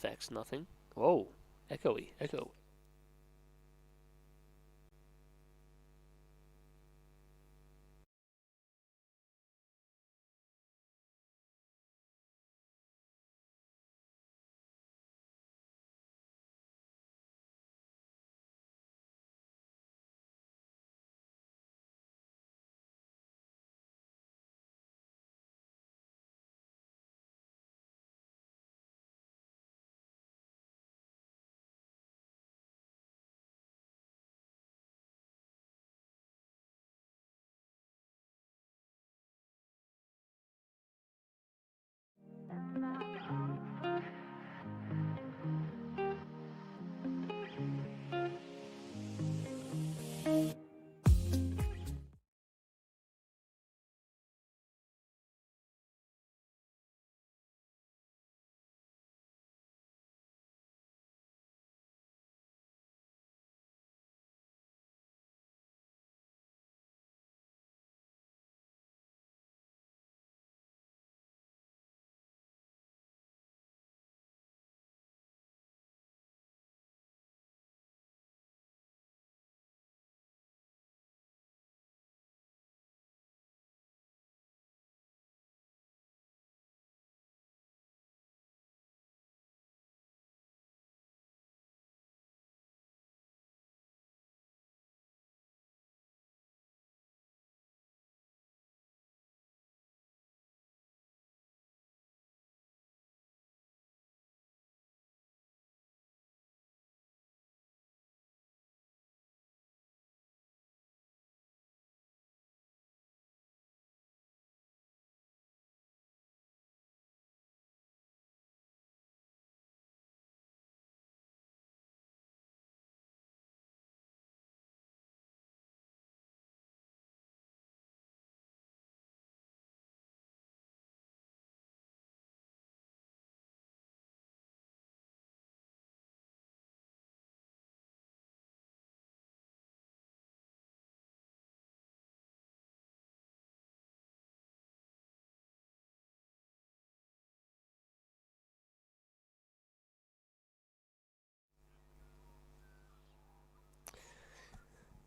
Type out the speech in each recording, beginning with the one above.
effects, nothing. Whoa, echoey, echo.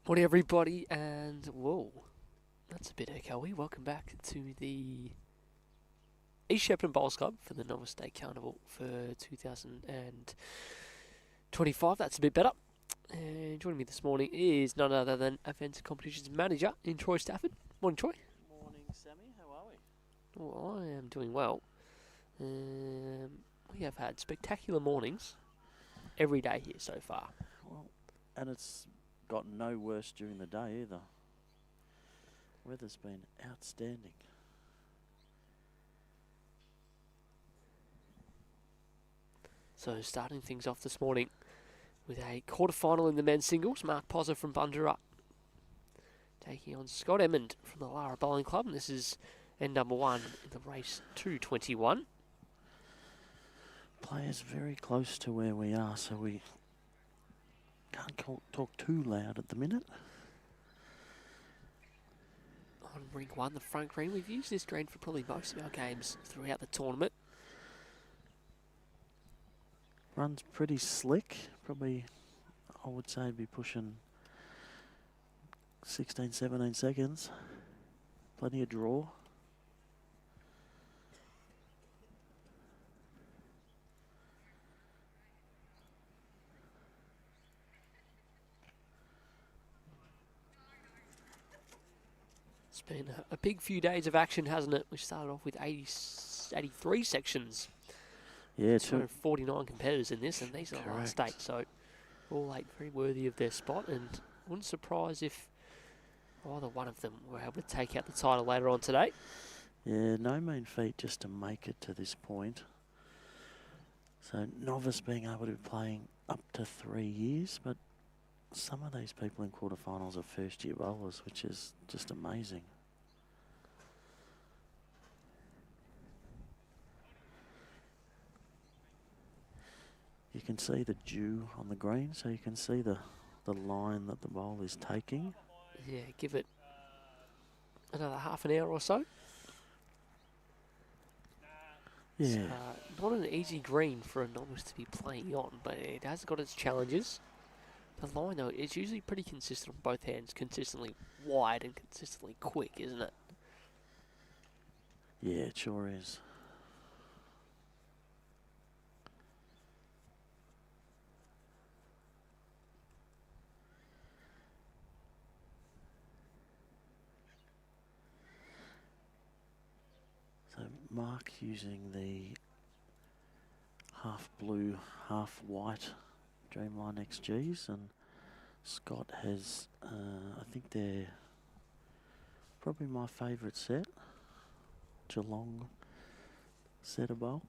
Morning, everybody, and whoa, that's a bit echoey. Welcome back to the East Shepparton Bowls Club for the Novice State Carnival for 2025. That's a bit better. And joining me this morning is none other than Events and Competitions Manager in Troy Stafford. Morning, Troy. Morning, Sammy. How are we? Well, I am doing well. We have had spectacular mornings every day here so far. Well, and it's gotten no worse during the day either. Weather's been outstanding. So starting things off this morning with a quarterfinal in the men's singles, Mark POZZER from Bundoora taking on Scott EMOND from the Lara Bowling Club, and this is end number one in the race 2:21. Players very close to where we are, so we can't talk too loud at the minute. On ring one, the front green, we've used this green for probably most of our games throughout the tournament. Runs pretty slick. Probably, I would say, be pushing 16, 17 seconds. Plenty of draw. It's been a big few days of action, hasn't it? We started off with 83 sections. Yeah, 249 competitors in this, and these are the last correct. 8, so all 8 very worthy of their spot, and wouldn't surprise if either one of them were able to take out the title later on today. Yeah, no mean feat just to make it to this point. So Novice being able to be playing up to 3 years, but some of these people in quarterfinals are first-year bowlers, which is just amazing. You can see the dew on the green, so you can see the line that the bowl is taking. Yeah, give it another half an hour or so. Yeah. So, not an easy green for a novice to be playing on, but it has got its challenges. The line, though, is usually pretty consistent on both hands, consistently wide and consistently quick, isn't it? Yeah, it sure is. So Mark using the half blue, half white Dreamline XGs, and Scott has, I think they're probably my favourite set, Geelong set of bowls.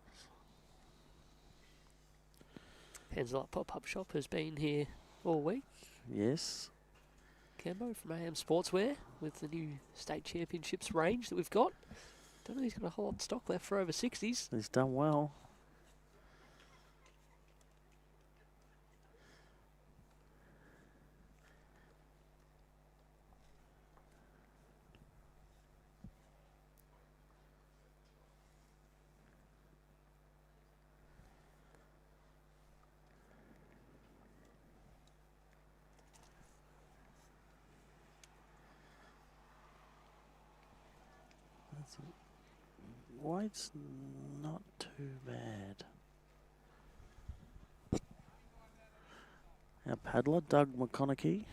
Hansel Pop-Up Shop has been here all week. Yes. Cambo from AM Sportswear with the new state championships range that we've got. Don't know he's got a whole lot of stock left for over 60s. He's done well. White's not too bad. Our paddler, Doug McConaughey,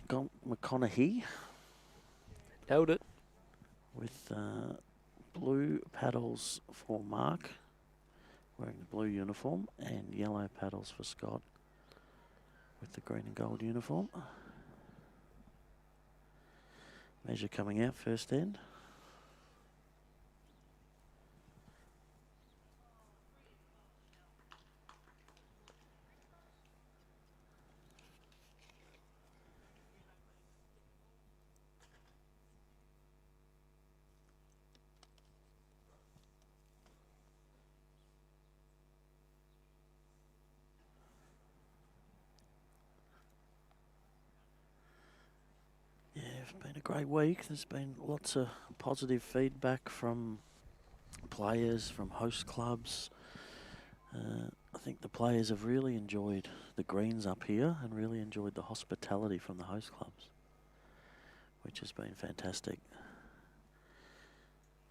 Nailed it. with blue paddles for Mark, wearing the blue uniform, and yellow paddles for Scott, with the green and gold uniform. Measure coming out first end. It's been a great week. There's been lots of positive feedback from players, from host clubs. I think the players have really enjoyed the greens up here and really enjoyed the hospitality from the host clubs, which has been fantastic.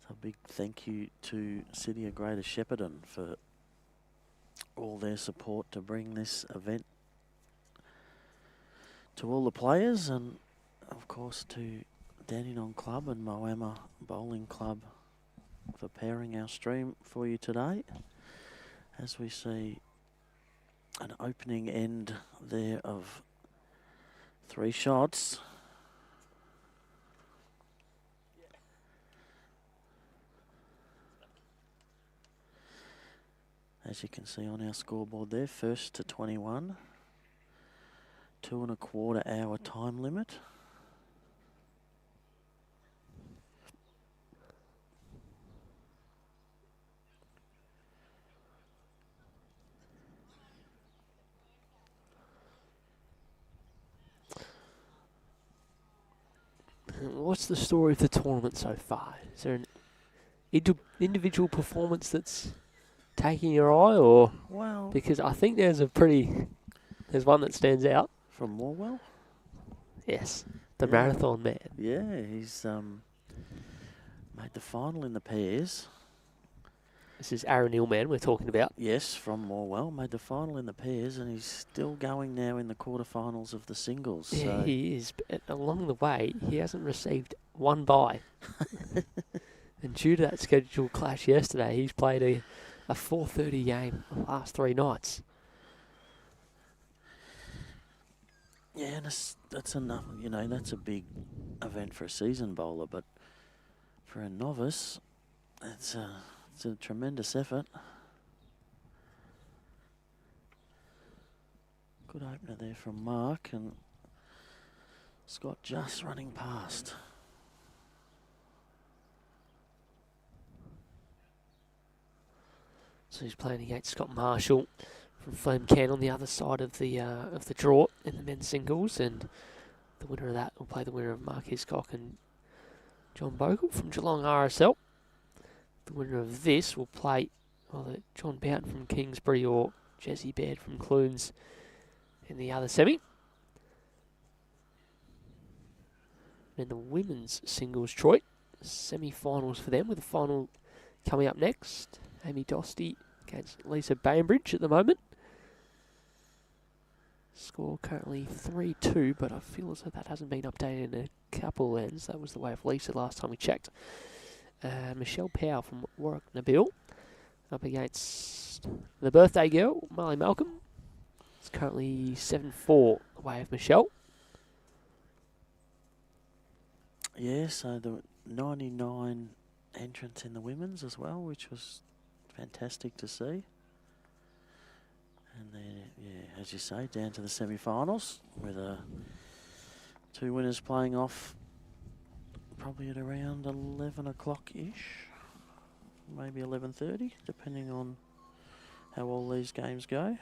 So a big thank you to City of Greater Shepparton for all their support to bring this event to all the players, and of course to Dandenong Club and Moama Bowling Club for pairing our stream for you today, as we see an opening end there of 3 shots. As you can see on our scoreboard there, first to 21, 2.25 hour time limit. What's the story of the tournament so far? Is there an individual performance that's taking your eye, or Well, because I think there's one that stands out. from Morwell? Yes, the Yeah. marathon man. Yeah, he's made the final in the pairs. This is Aaron Illman we're talking about. Yes, from Morwell. Made the final in the pairs, and he's still going now in the quarterfinals of the singles. Yeah, So he is. But along the way, he hasn't received one bye. And due to that scheduled clash yesterday, he's played a 4:30 game the last 3 nights. yeah, and that's enough. You know, that's a big event for a seasoned bowler, but for a novice, it's a tremendous effort. Good opener there from Mark, and Scott just running past. So he's playing against Scott Marshall from Flame Can on the other side of the draw in the men's singles, and the winner of that will play the winner of Mark Hiscock and John Bogle from Geelong RSL. The winner of this will play Either John Boughton from Kingsbury or Jesse Baird from Clunes in the other semi. And the women's singles, Troy, semi-finals for them, with the final coming up next. Amy Dostie against Lisa Bainbridge at the moment. Score currently 3-2, but I feel as though that hasn't been updated in a couple ends. That was the way of Lisa last time we checked. Michelle Powell from Warwick Nabil up against the birthday girl, Marley Malcolm. It's currently 7-4 the way of Michelle. Yeah, so the 99 entrants in the women's as well, which was fantastic to see. And then, yeah, as you say, down to the semi-finals with two winners playing off probably at around 11 o'clock-ish, maybe 11:30, depending on how all these games go.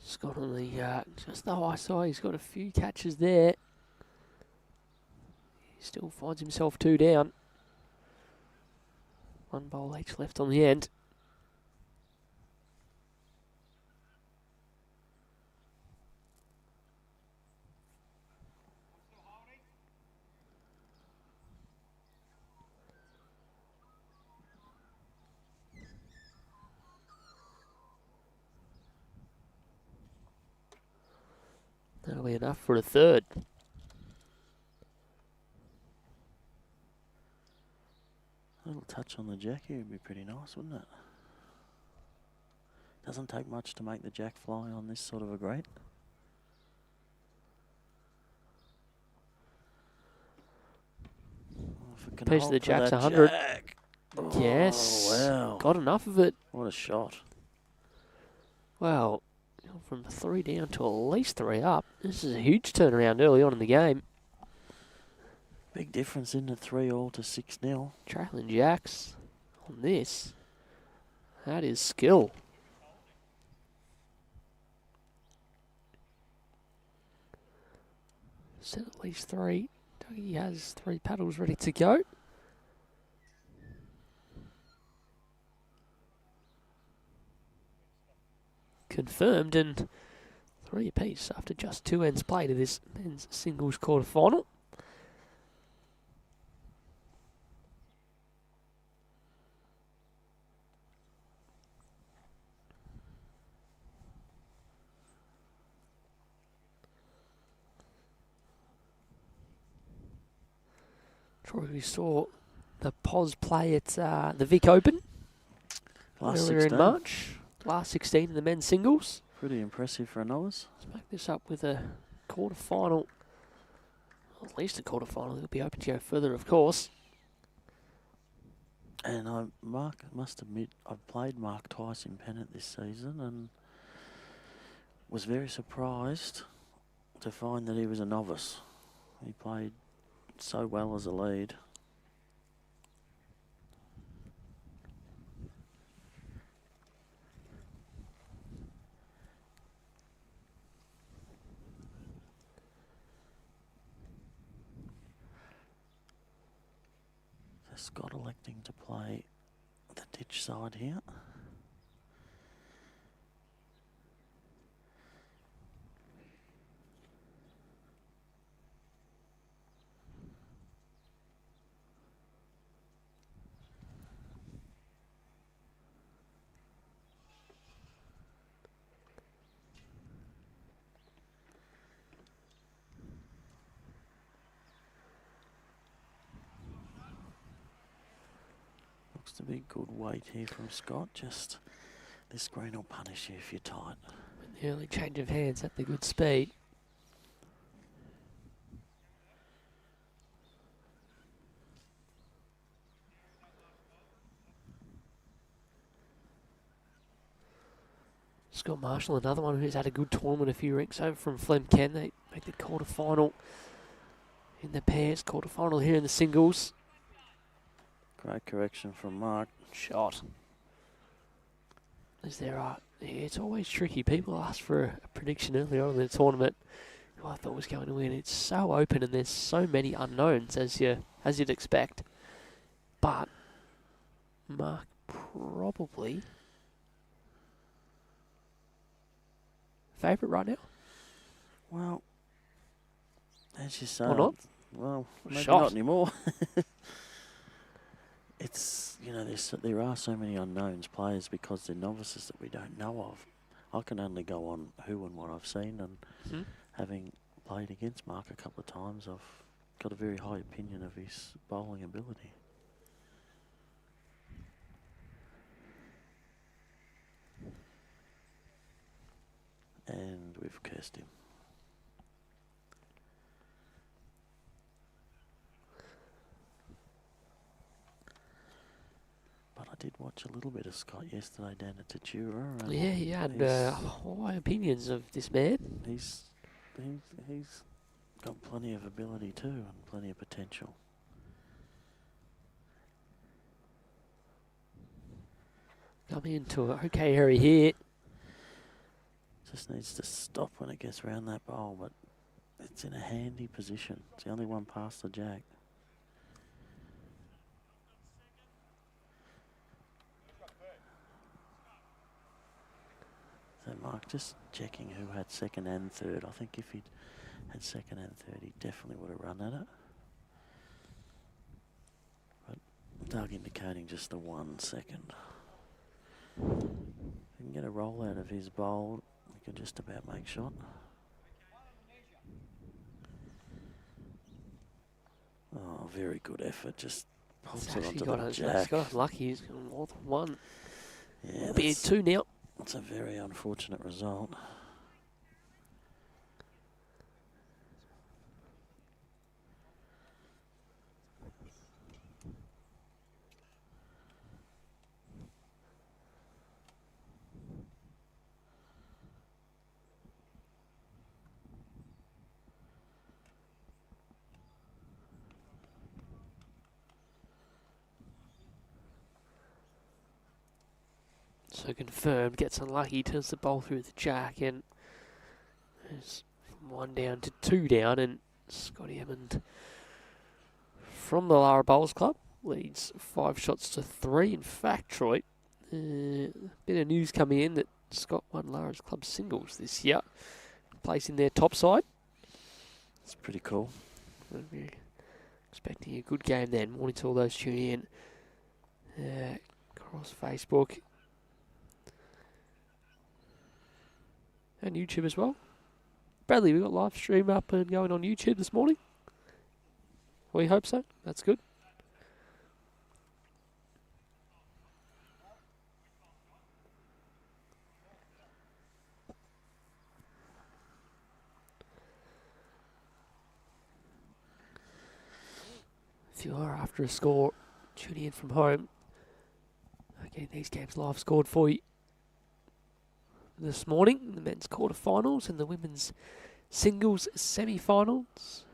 Scott on the just the high side. He's got a few catches there. He still finds himself 2 down. 1 bowl each left on the end. That'll be enough for a third. A little touch on the jack here would be pretty nice, wouldn't it? Doesn't take much to make the jack fly on this sort of a grate. Piece of the jack's 100. Jack. Yes. Oh, wow. Got enough of it. What a shot. Well, from 3 down to at least 3 up. This is a huge turnaround early on in the game. Big difference in the 3-all to 6-0. Trailing jacks on this. That is skill. Set at least 3. Dougie has 3 paddles ready to go. Confirmed, and 3 apiece after just 2 ends played of this men's singles quarterfinal. Troy, we saw the POZ play at the Vic Open earlier in March. Last 16 in the men's singles. Pretty impressive for a novice. Let's make this up with a quarterfinal. At least a quarterfinal. It'll be open to go further, of course. And Mark, must admit, I've played Mark twice in pennant this season and was very surprised to find that he was a novice. He played so well as a lead. So Scott electing to play the ditch side here. Looks to be good weight here from Scott. Just this green will punish you if you're tight. The early change of hands at the good speed. Scott Marshall, another one who's had a good tournament a few weeks over from Flemken. They make the quarterfinal in the pairs, quarterfinal here in the singles. Great correction from Mark. Shot. As there are, it's always tricky. People ask for a prediction early on in the tournament. Who I thought was going to win. It's so open and there's so many unknowns as you'd expect. But Mark probably favourite right now. Well, as you say, Or not? Well, maybe Shot. not anymore. It's, you know, there are so many unknowns players because they're novices that we don't know of. I can only go on who and what I've seen, and having played against Mark a couple of times, I've got a very high opinion of his bowling ability. And we've cursed him. But I did watch a little bit of Scott yesterday down at Tatura. Yeah, he had high opinions of this man. He's got plenty of ability too and plenty of potential. Coming into an okay area here. Just needs to stop when it gets around that bowl, but it's in a handy position. It's the only one past the jack. So Mark just checking who had second and third. I think if he'd had second and third, he definitely would have run at it. But Doug indicating just the 1 second. If he can get a roll out of his bowl, we can just about make shot. Oh, very good effort. Just pops it onto the jack. He's got lucky. He's got more than one. Yeah, Be it two now. That's a very unfortunate result. So confirmed, gets unlucky, turns the bowl through the jack, and it's from 1 down to 2 down, and Scotty Hammond from the Lara Bowls Club leads 5 shots to 3. In fact, Troy, bit of news coming in that Scott won Lara's club singles this year, placing their top side. It's pretty cool. We're expecting a good game then. Morning to all those tuning in across Facebook and YouTube as well. Bradley, we got live stream up and going on YouTube this morning. We hope so. That's good. If you are after a score, tuning in from home, again, these games live scored for you this morning, the men's quarterfinals and the women's singles semi-finals.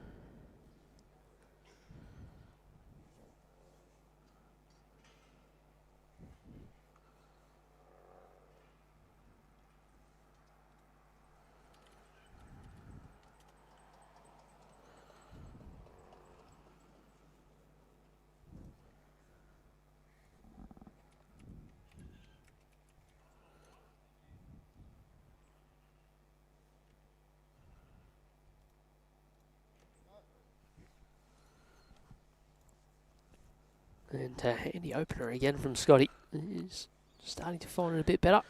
And handy opener again from Scotty. He's starting to find it a bit better.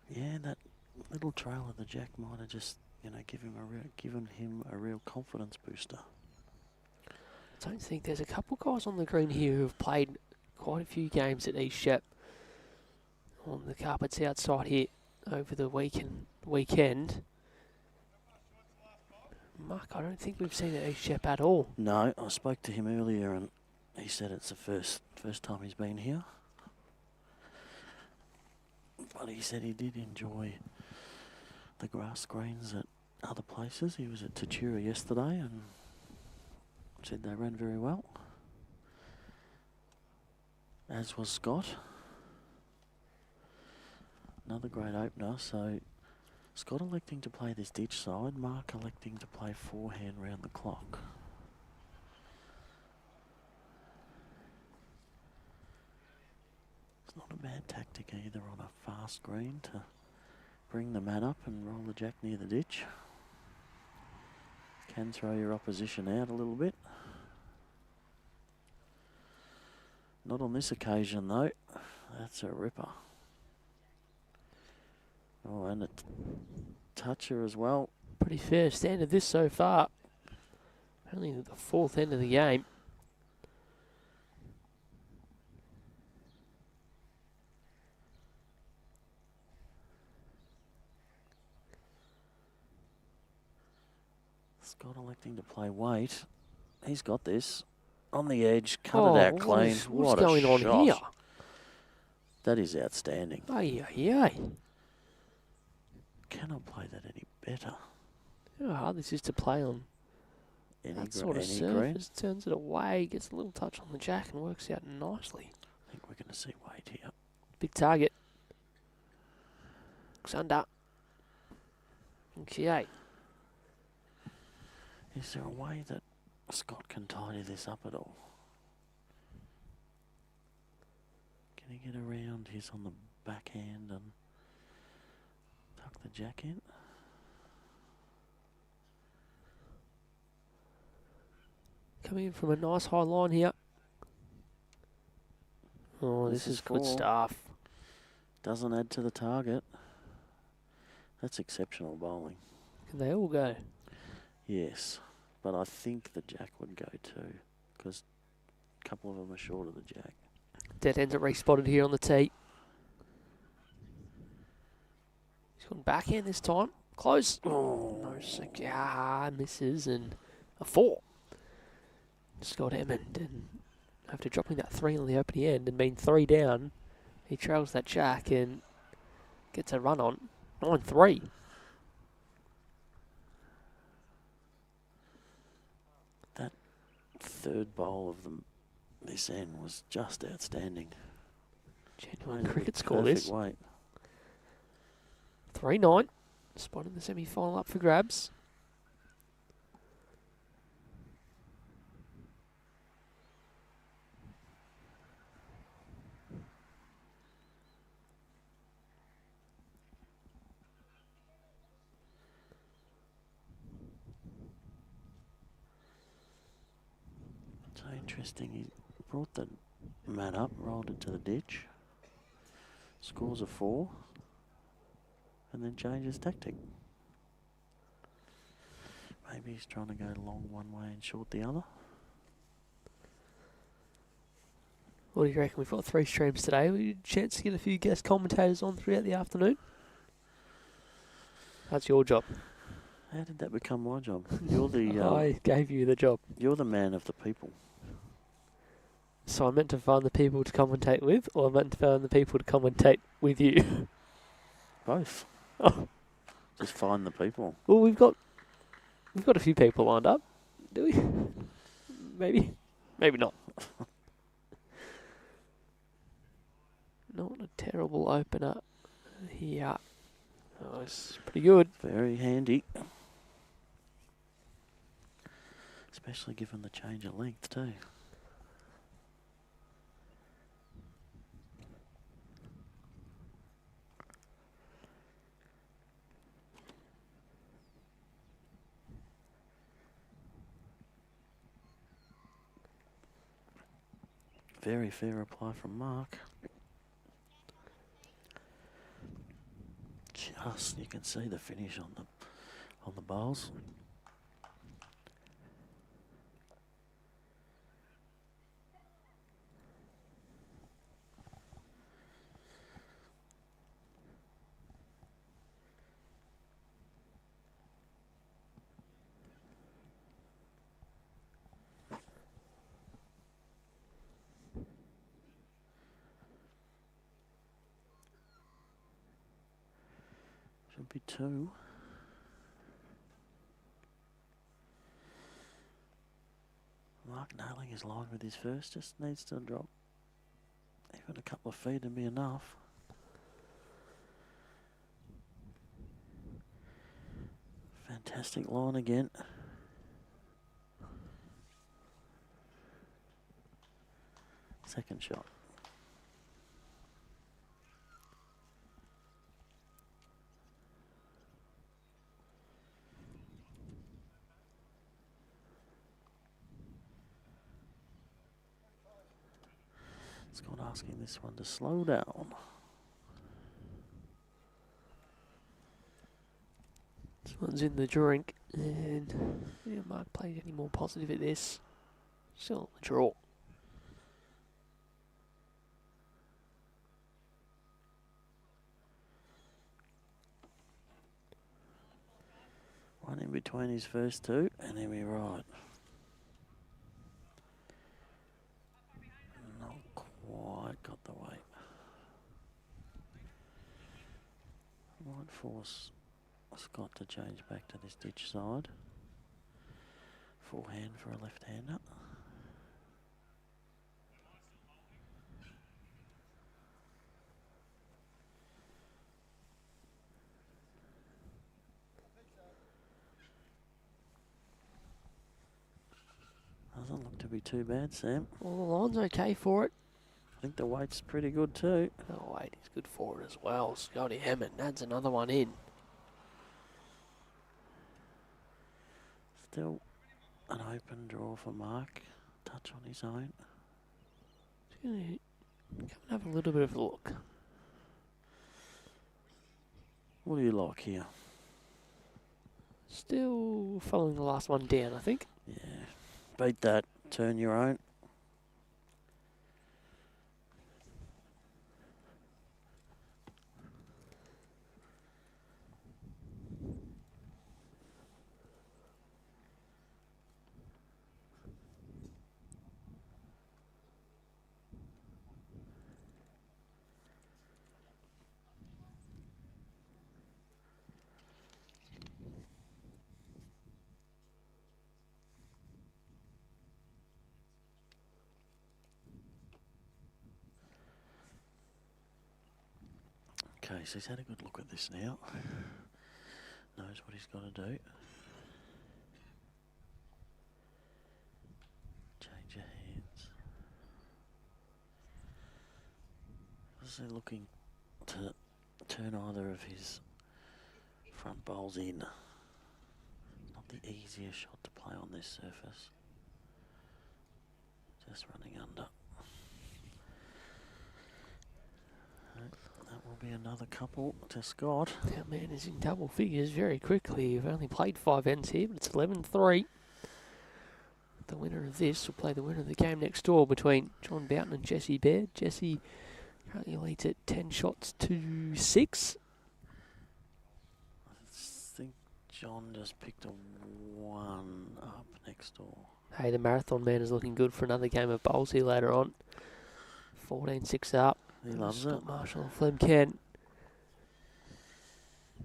Yeah, that little trail of the jack might have just, you know, given him a real confidence booster. I don't think there's a couple guys on the green here who have played quite a few games at East Shep on the carpets outside here over the weekend. Mark, I don't think we've seen it at East Shep at all. No, I spoke to him earlier and he said it's the first time he's been here. But he said he did enjoy the grass greens at other places. He was at Tatura yesterday and said they ran very well. As was Scott. Another great opener. So Scott electing to play this ditch side. Mark electing to play forehand round the clock. It's not a bad tactic either on a fast green to bring the mat up and roll the jack near the ditch. Can throw your opposition out a little bit. Not on this occasion though. That's a ripper. Oh, and a toucher as well. Pretty fair standard this so far. Only the fourth end of the game. Scott electing to play weight. He's got this. On the edge, cut it out clean. What's going on here? That is outstanding. Ay, ay, ay. Cannot play that any better. How hard this is to play on that sort of surface. Turns it away, gets a little touch on the jack and works out nicely. I think we're going to see weight here. Big target. Looks under. Okay. Is there a way that Scott can tidy this up at all? Can he get around? He's on the backhand and tuck the jack in. Coming in from a nice high line here. Oh, this is good stuff. Doesn't add to the target. That's exceptional bowling. Can they all go? Yes, but I think the jack would go too, because a couple of them are short of the jack. Dead ends are re-spotted here on the tee. He's gone backhand this time. Close. Oh, no, misses and a 4. Scott EMOND, and after dropping that 3 on the opening end and being 3 down, he trails that jack and gets a run on 9-3. That third bowl of this end was just outstanding. Genuine cricket score this. Weight. 3-9. Spot in the semi-final up for grabs. So interesting, he brought the mat up, rolled it to the ditch, scores a 4, and then changes tactic. Maybe he's trying to go long one way and short the other. What do you reckon? We've got 3 streams today. We had a chance to get a few guest commentators on throughout the afternoon. That's your job. How did that become my job? You're the. I gave you the job. You're the man of the people. So I meant to find the people to commentate with, or I meant to find the people to commentate with you? Both. Oh. Just find the people. Well, we've got a few people lined up, do we? Maybe not. Not a terrible opener here. Oh, it's pretty good. Very handy. Especially given the change of length too. Very fair reply from Mark. Just, you can see the finish on the bowls. Could be 2. Mark nailing his line with his first, just needs to drop even a couple of feet and be enough. Fantastic line again. Second shot. Scott asking this one to slow down. This one's in the drink, and yeah, Mark played any more positive at this. Still a draw. One in between his first 2, and he'll be right. Not quite got the weight. Might force Scott to change back to this ditch side. Forehand for a left-hander. Doesn't look to be too bad, Sam. Well, the line's okay for it. I think the weight's pretty good too. Oh, wait, he's good for it as well. Scotty Hammond adds another one in. Still an open draw for Mark. Touch on his own. Just going to come and have a little bit of a look. What do you like here? Still following the last one down, I think. Yeah. Beat that. Turn your own. Okay, so he's had a good look at this now. Knows what he's got to do. Change your hands. Was he looking to turn either of his front bowls in? Not the easiest shot to play on this surface. Just running under. That will be another couple to Scott. Our man is in double figures very quickly. We've only played 5 ends here, but it's 11-3. The winner of this will play the winner of the game next door between John Boughton and Jesse Baird. Jesse currently leads at 10 shots to 6. I think John just picked a 1 up next door. Hey, the marathon man is looking good for another game of bowls here later on. 14-6 up. He loves it. Scott Marshall and Flem Ken.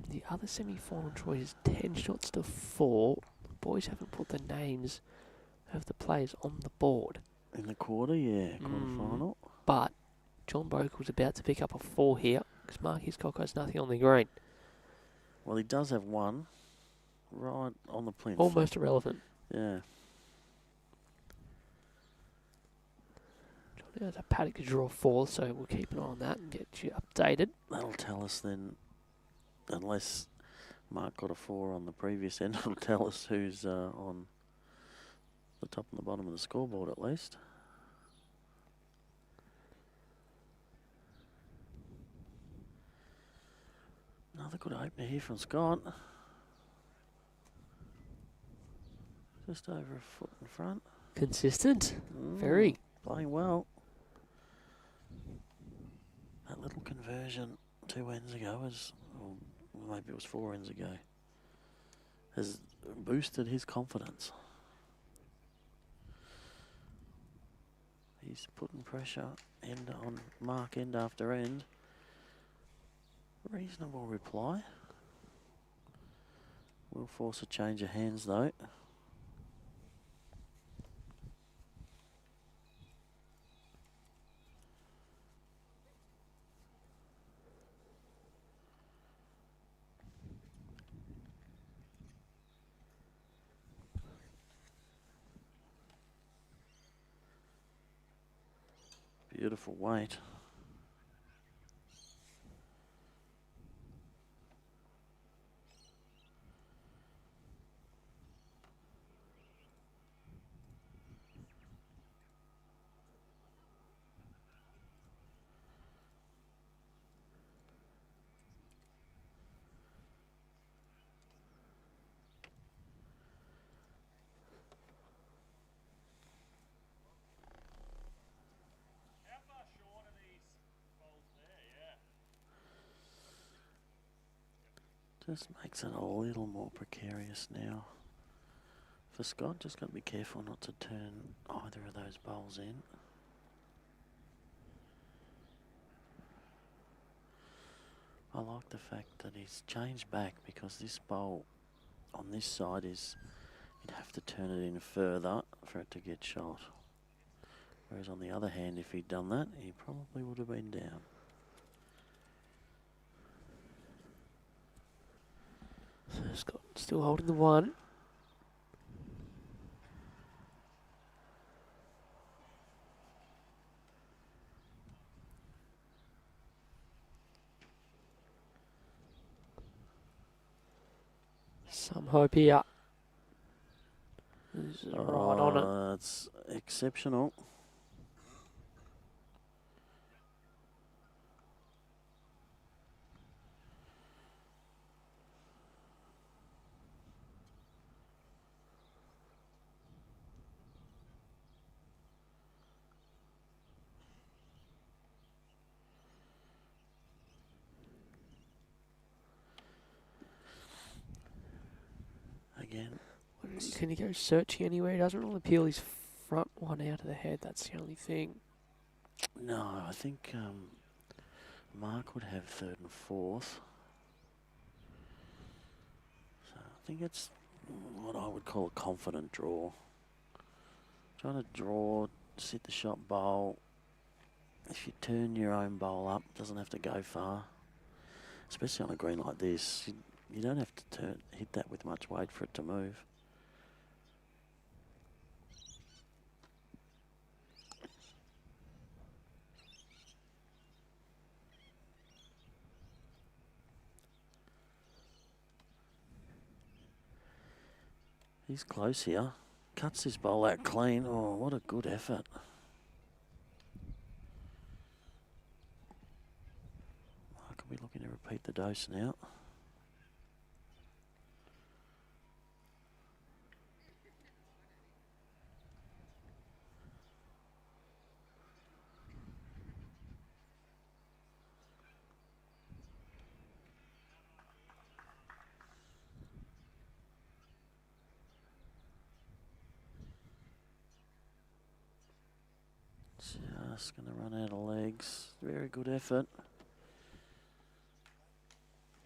The other semi-final draw is 10 shots to 4. The boys haven't put the names of the players on the board. In the quarter, yeah, quarter-final. But John Bockel's about to pick up a 4 here because Mark Hiscock has nothing on the green. Well, he does have 1 right on the plinth. Almost irrelevant. Yeah. John has a paddock to draw 4, so we'll keep an eye on that and get you updated. That'll tell us then, unless Mark got a 4 on the previous end, it'll tell us who's on the top and the bottom of the scoreboard at least. Another good opener here from Scott. Just over a foot in front. Consistent. Very. Playing well. That little conversion 2 ends ago, or maybe it was 4 ends ago, has boosted his confidence. He's putting pressure end on Mark end after end. Reasonable reply. Will force a change of hands though. Beautiful weight. Just makes it a little more precarious now. For Scott, just got to be careful not to turn either of those bowls in. I like the fact that he's changed back because this bowl on this side is, you'd have to turn it in further for it to get shot. Whereas on the other hand, if he'd done that, he probably would have been down. So Scott still holding the one. Some hope here. This is right on it. It's exceptional. Again. Can he go searching anywhere? He doesn't really peel his front one out of the head. That's the only thing. No, I think Mark would have third and fourth. So I think it's what I would call a confident draw. Trying to draw, sit the shot bowl. If you turn your own bowl up, it doesn't have to go far. Especially on a green like this, you don't have to hit that with much weight for it to move. He's close here. Cuts his bowl out clean. Oh, what a good effort. I could be looking to repeat the dose now. Just going to run out of legs. Very good effort.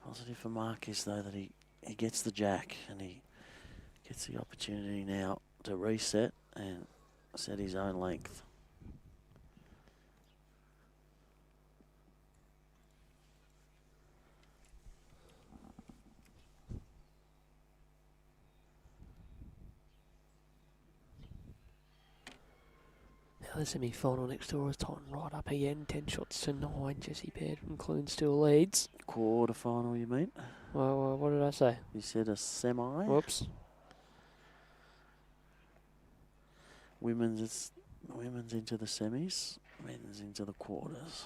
Positive for Marcus though that he gets the jack and he gets the opportunity now to reset and set his own length. Now the semi-final next door is tightened right up again. 10 shots to 9. Jesse Baird from Clune still leads. Quarterfinal, you mean? Well, what did I say? You said a semi? Whoops. Women's into the semis, men's into the quarters.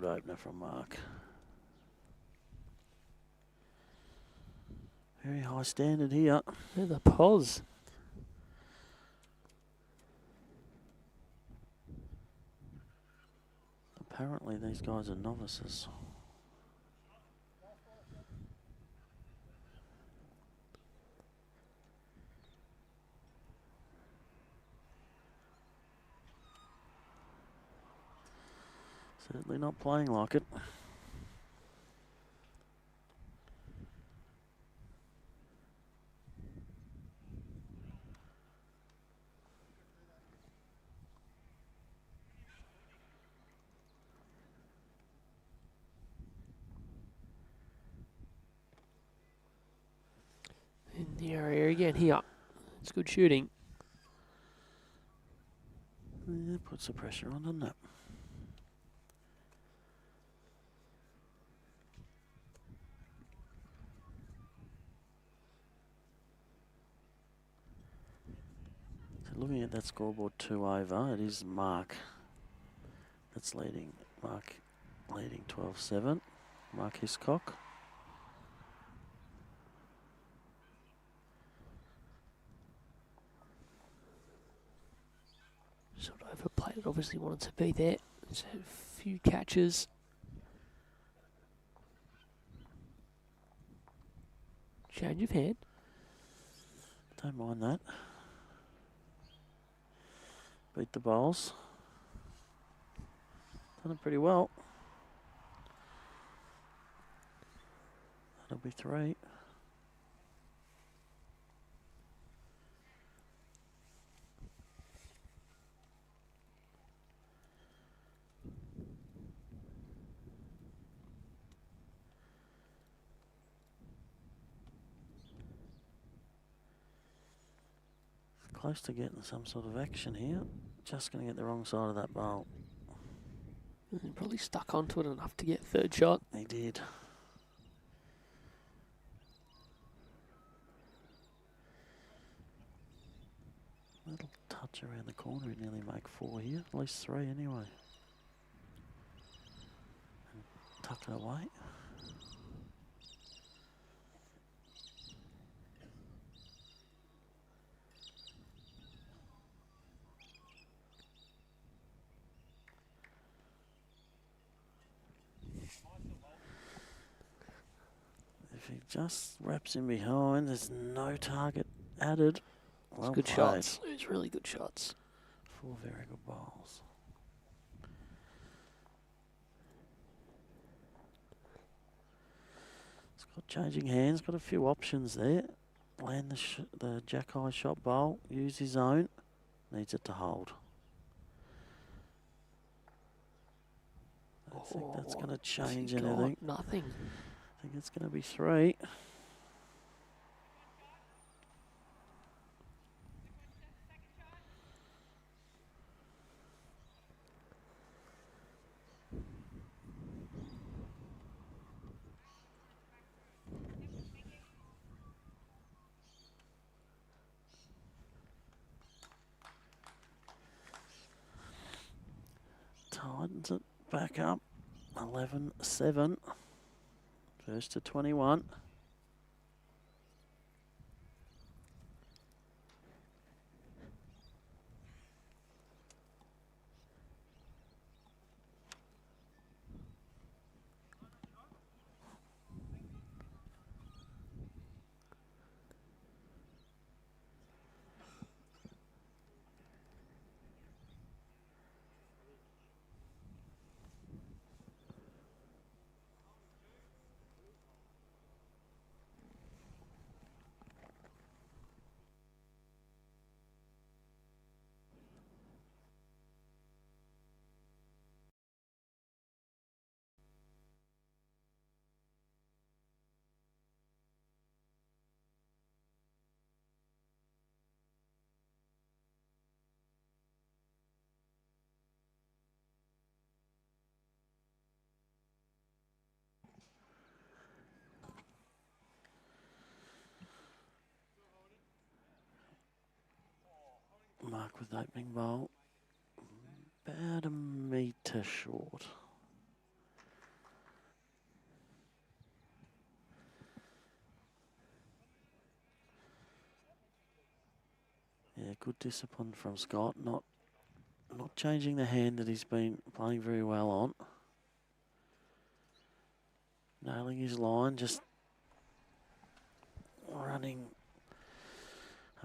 good opener from Mark. Very high standard here. Yeah, the POZZER. Apparently these guys are novices. Certainly not playing like it. In the area again here. It's good shooting. Yeah, puts the pressure on, doesn't it? So looking at that scoreboard 2 over, it is Mark that's leading. Mark leading 12-7. Mark Hiscock. Sort of overplayed it. Obviously wanted to be there. There's a few catches. Change of hand. Don't mind that. Beat the bowls. Done it pretty well. That'll be 3. Close to getting some sort of action here. Just going to get the wrong side of that bowl. And probably stuck onto it enough to get third shot. He did. Little touch around the corner, he'd nearly make 4 here. At least 3 anyway. And tuck it away. If he just wraps in behind, there's no target added. Well It's good played. shots. It's really good shots. 4 very good bowls. It's got changing hands, got a few options there. Land the jack-high shot bowl, use his own. Needs it to hold. I don't think that's going to change anything. Nothing. I think it's going to be 3. Tightens it back up. 11-7. First to 21. Mark with opening bowl. About a metre short. Yeah, good discipline from Scott. Not changing the hand that he's been playing very well on. Nailing his line, just running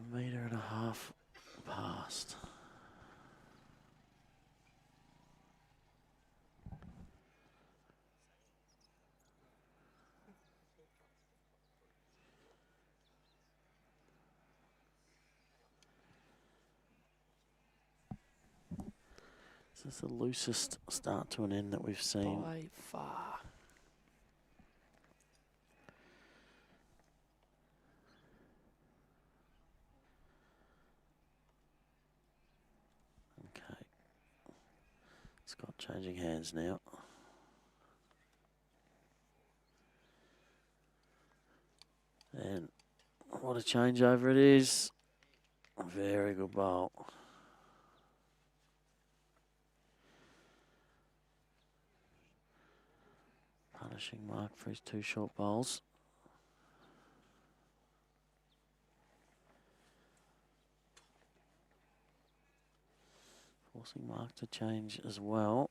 1.5 meters past. This is the loosest start to an end that we've seen. By far. Okay. Scott changing hands now. And what a changeover it is. Very good bowl. Punishing Mark for his 2 short bowls. Forcing Mark to change as well.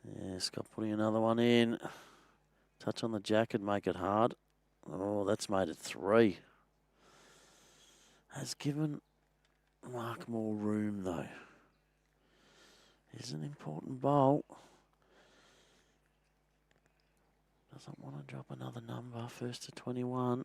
Yeah, Scott putting another one in. Touch on the jacket, make it hard. Oh, that's made it 3. Has given Mark more room though. It's an important bowl. Doesn't want to drop another number. First to 21.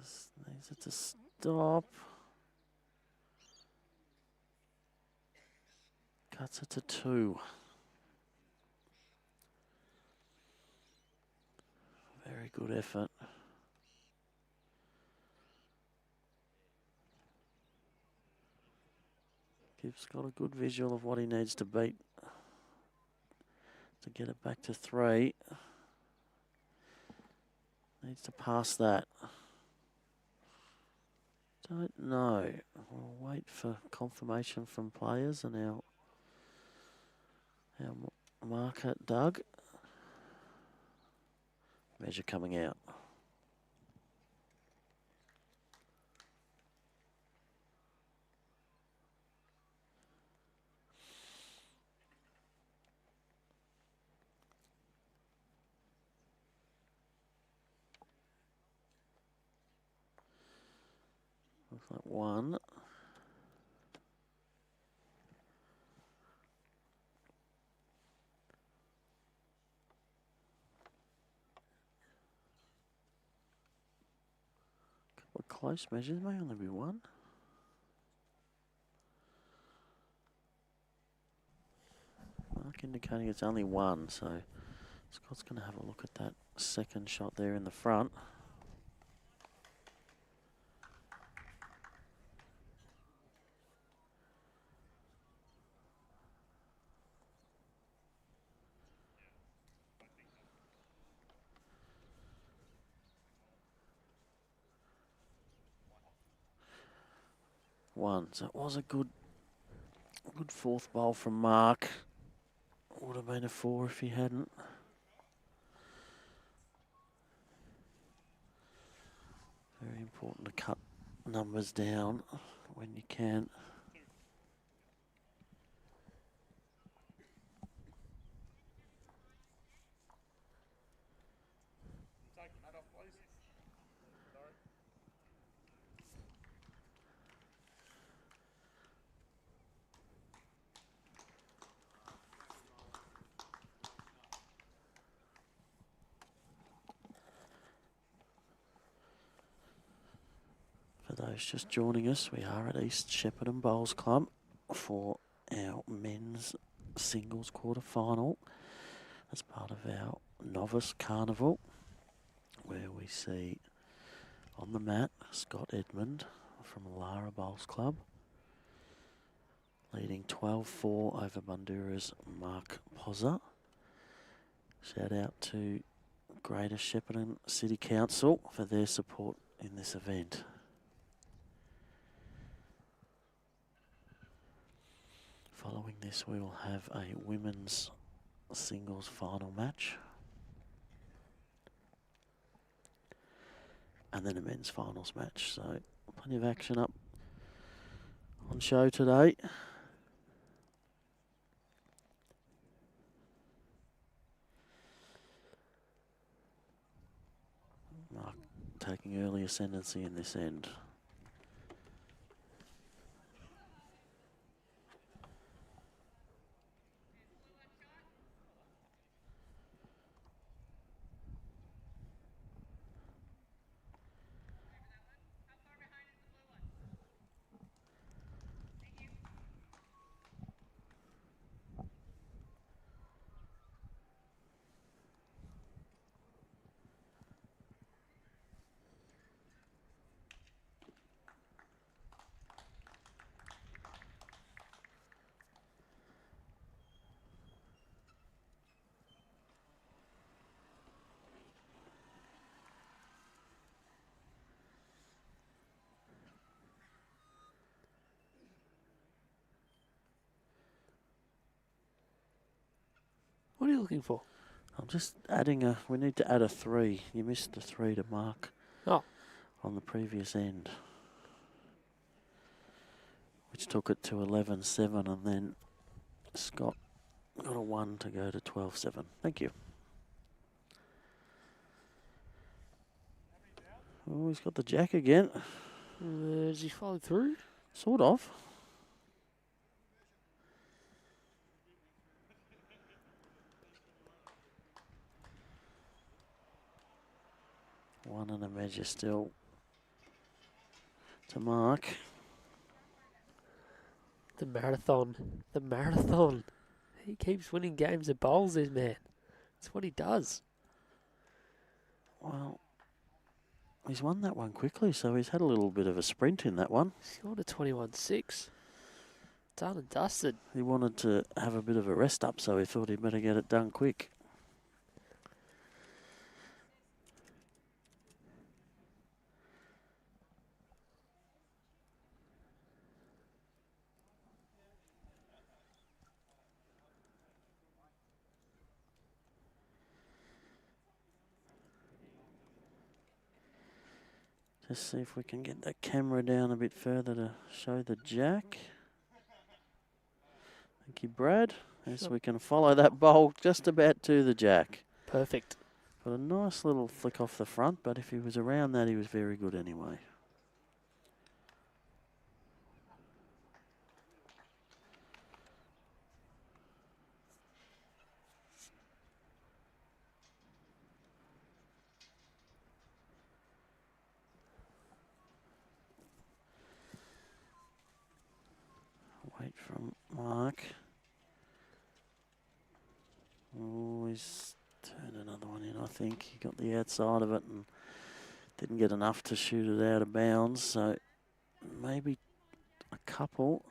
Just needs it to stop. Cuts it to 2. Very good effort. Gives Scott a good visual of what he needs to beat to get it back to 3. Needs to pass that. Don't know. We'll wait for confirmation from players and our marker, Doug. Measure coming out. Looks like 1. Couple of close measures, may only be 1. Mark indicating it's only 1, so Scott's going to have a look at that second shot there in the front. One. So it was a good 4th bowl from Mark. Would have been a 4 if he hadn't. Very important to cut numbers down when you can. For those just joining us, we are at East Shepparton Bowls Club for our men's singles quarter final. as part of our Novice Carnival, where we see on the mat Scott Edmund from Lara Bowls Club, leading 12-4 over Bundoora's Mark POZZER. Shout out to Greater Shepparton City Council for their support in this event. Following this, we will have a women's singles final match. And then a men's finals match. So plenty of action up on show today. Mark taking early ascendancy in this end. What are you looking for? I'm just adding we need to add a 3. You missed the 3 to Mark on the previous end, which took it to 11-7, and then Scott got a 1 to go to 12-7. Thank you. Oh, he's got the jack again. Has he followed through? Sort of. One and a measure still to Mark. The marathon. The marathon. He keeps winning games of bowls, this man. That's what he does. Well, he's won that one quickly, so he's had a little bit of a sprint in that one. Scored a 21-6. Done and dusted. He wanted to have a bit of a rest up, so he thought he'd better get it done quick. Just see if we can get that camera down a bit further to show the jack. Thank you, Brad. Yes, we can follow that bowl just about to the jack. Perfect. Got a nice little flick off the front, but if he was around that, he was very good anyway. Wait from Mark. Oh, he's turned another one in, I think. He got the outside of it and didn't get enough to shoot it out of bounds, so maybe a couple.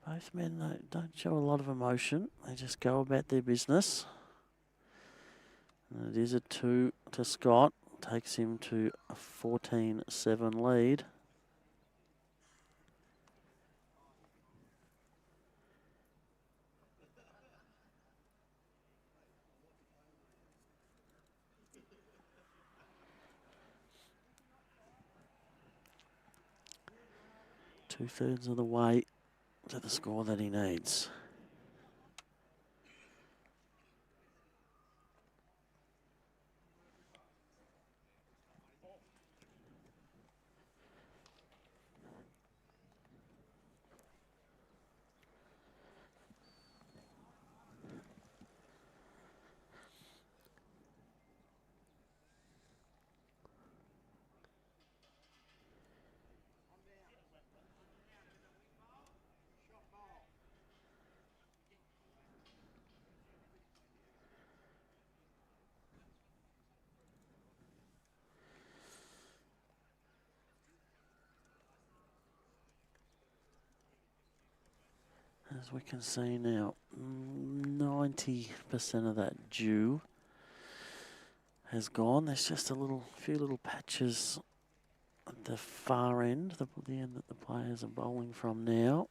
Both men don't show a lot of emotion. They just go about their business. And it is a 2 to Scott. Takes him to a 14-7 lead. Two-thirds of the way to the score that he needs. As we can see now, 90% of that dew has gone. There's just a few little patches at the far end, the end that the players are bowling from now.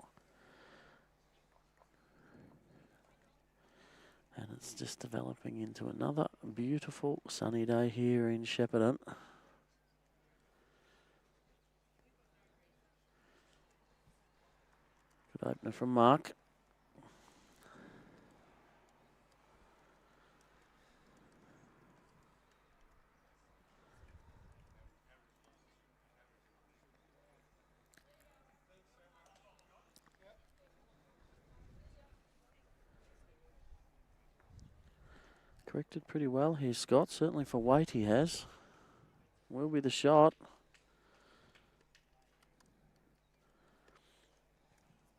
And it's just developing into another beautiful sunny day here in Shepparton. Good opener from Mark. Corrected pretty well here, Scott. Certainly for weight he has. Will be the shot.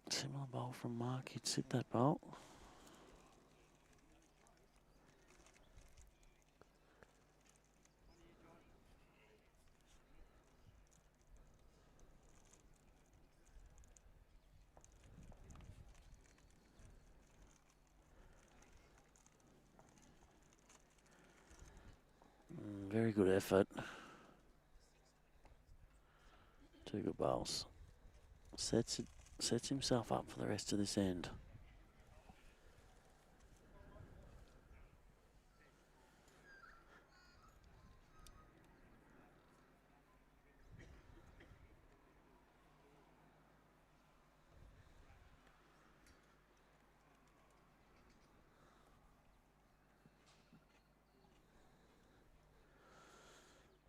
Similar bowl from Mark. He'd sit that bowl. Very good effort. Two good bowls. Sets himself up for the rest of this end.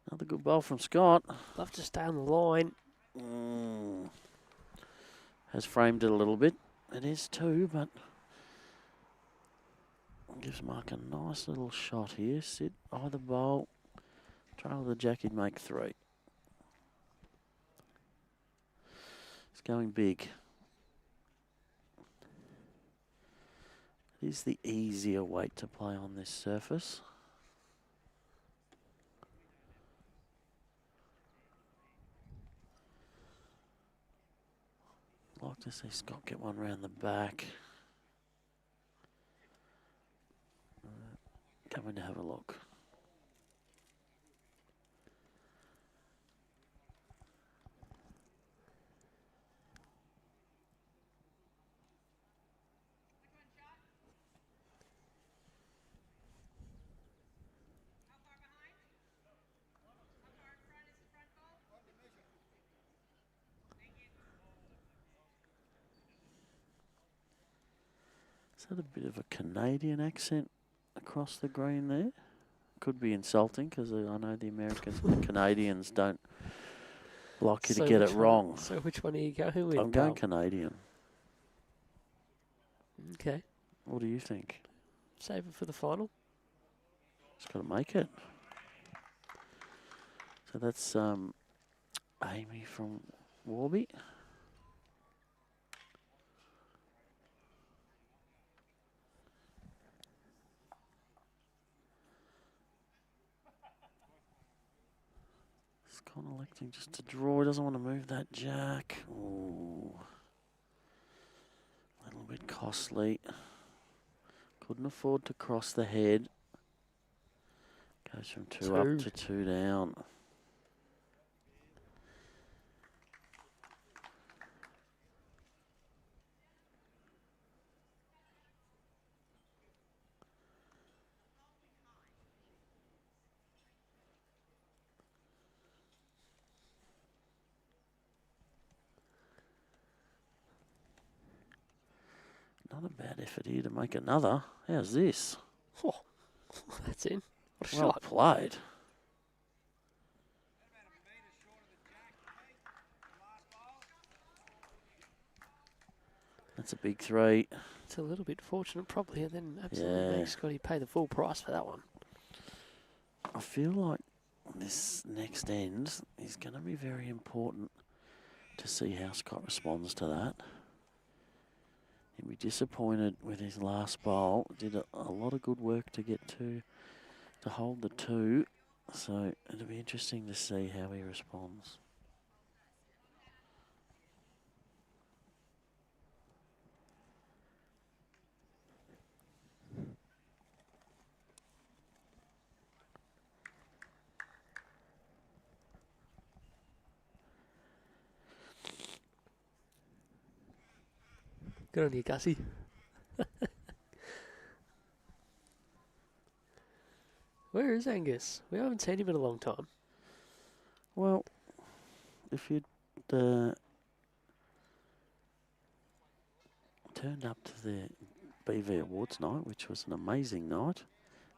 Another good bowl from Scott. Love to stay on the line. Has framed it a little bit. It is two, but gives Mark a nice little shot here. Sit either bowl. Trail the jack, he'd make three. It's going big. It is the easier weight to play on this surface. Like to see Scott get one round the back. Coming to have a look. Is that a bit of a Canadian accent across the green there? Could be insulting because I know the Americans and the Canadians don't like you to get it wrong. So which one are you going with? I'm going Canadian. Okay. What do you think? Save it for the final. It's got to make it. So that's Amy from Warby. Scott electing just to draw. He doesn't want to move that jack. Ooh. A little bit costly. Couldn't afford to cross the head. Goes from two up to two down. Not a bad effort here to make another. How's this? Oh, that's in. What a well shot. Played. That's a big three. It's a little bit fortunate probably, and then absolutely makes Scotty pay the full price for that one. I feel like this next end is going to be very important to see how Scott responds to that. He'll be disappointed with his last bowl. Did a lot of good work to get to hold the two. So it'll be interesting to see how he responds. Good on you, Gussie. Where is Angus? We haven't seen him in a long time. Well, if you'd turned up to the BV Awards night, which was an amazing night,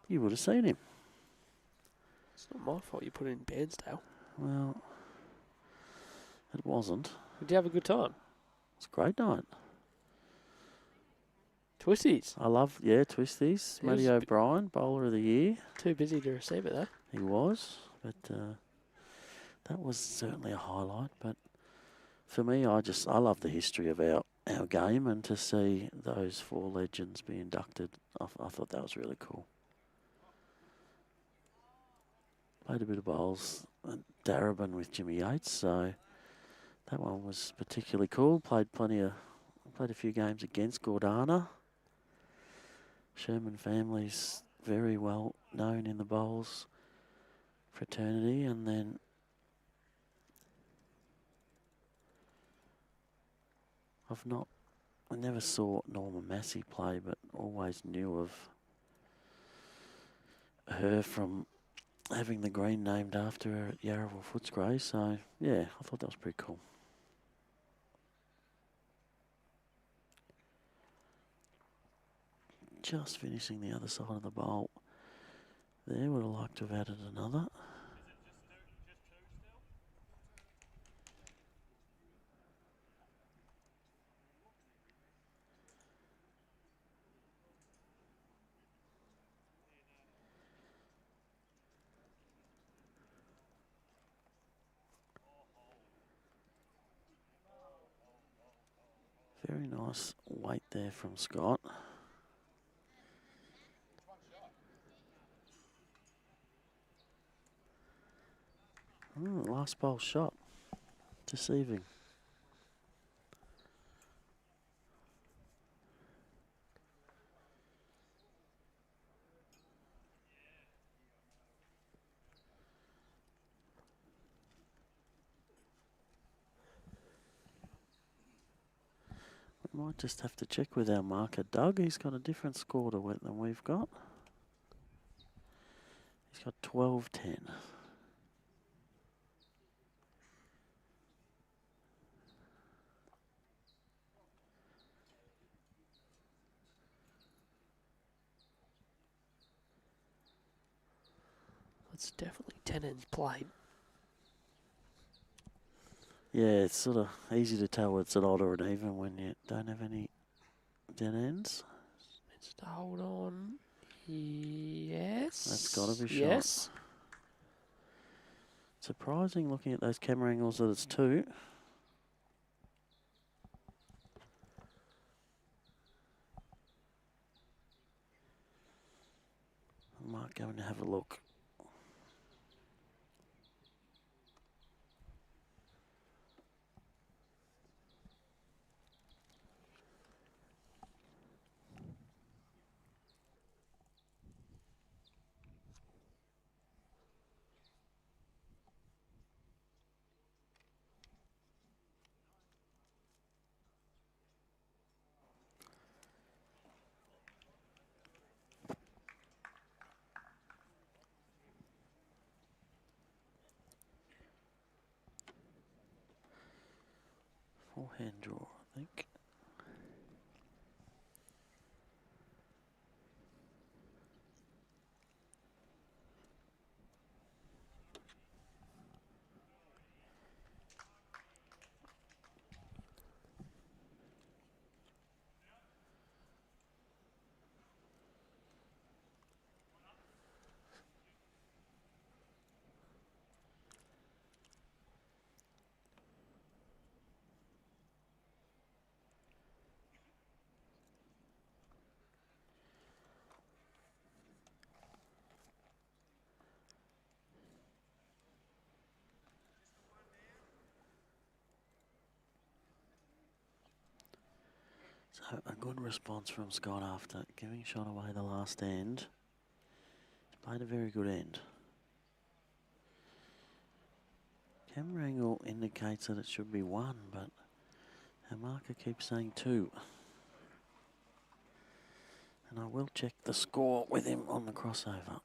you would have seen him. It's not my fault you put it in Bairnsdale. Well, it wasn't. Did you have a good time? It's a great night. Twisties. I love, Twisties. He was Matty a O'Brien, bowler of the year. Too busy to receive it, though. He was, but that was certainly a highlight. But for me, I love the history of our game, and to see those 4 legends be inducted, I thought that was really cool. Played a bit of bowls at Darebin with Jimmy Yates, so that one was particularly cool. Played a few games against Gordana. Sherman family's very well known in the bowls fraternity, and then I never saw Norma Massey play, but always knew of her from having the green named after her at Yarraville Footscray. So, yeah, I thought that was pretty cool. Just finishing the other side of the bowl. There, would have liked to have added another. Very nice weight there from Scott. Last bowl shot. Deceiving. We might just have to check with our marker, Doug. He's got a different score to it than we've got. He's got 12-10. It's definitely 10 ends played. Yeah, it's sort of easy to tell it's an odd or an even when you don't have any dead ends. Needs to hold on. Yes. That's got to be shot. Yes. Surprising looking at those camera angles that it's 2. I might go and have a look. Forehand draw, I think. So a good response from Scott after giving shot away the last end. He's played a very good end. Camera angle indicates that it should be 1, but our marker keeps saying 2. And I will check the score with him on the crossover.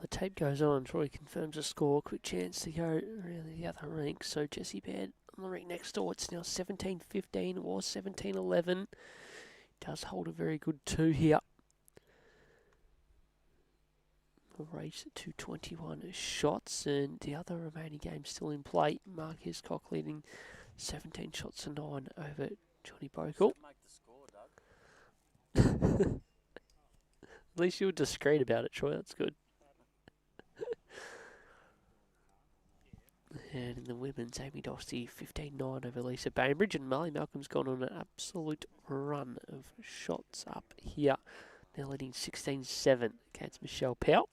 The tape goes on. Troy confirms the score. Quick chance to go around the other rink. So Jesse Baird on the rink next door. It's now 17-15. It was 17-11. Does hold a very good 2 here. A race to 21 shots, and the other remaining games still in play. Mark Hiscock leading 17 shots to 9 over Johnny Bogle. At least you were discreet about it, Troy. That's good. And in the women's, Amy Dostie 15-9 over Lisa Bainbridge, and Marley Malcolm's gone on an absolute run of shots up here. Now leading 16-7 against Michelle Powell.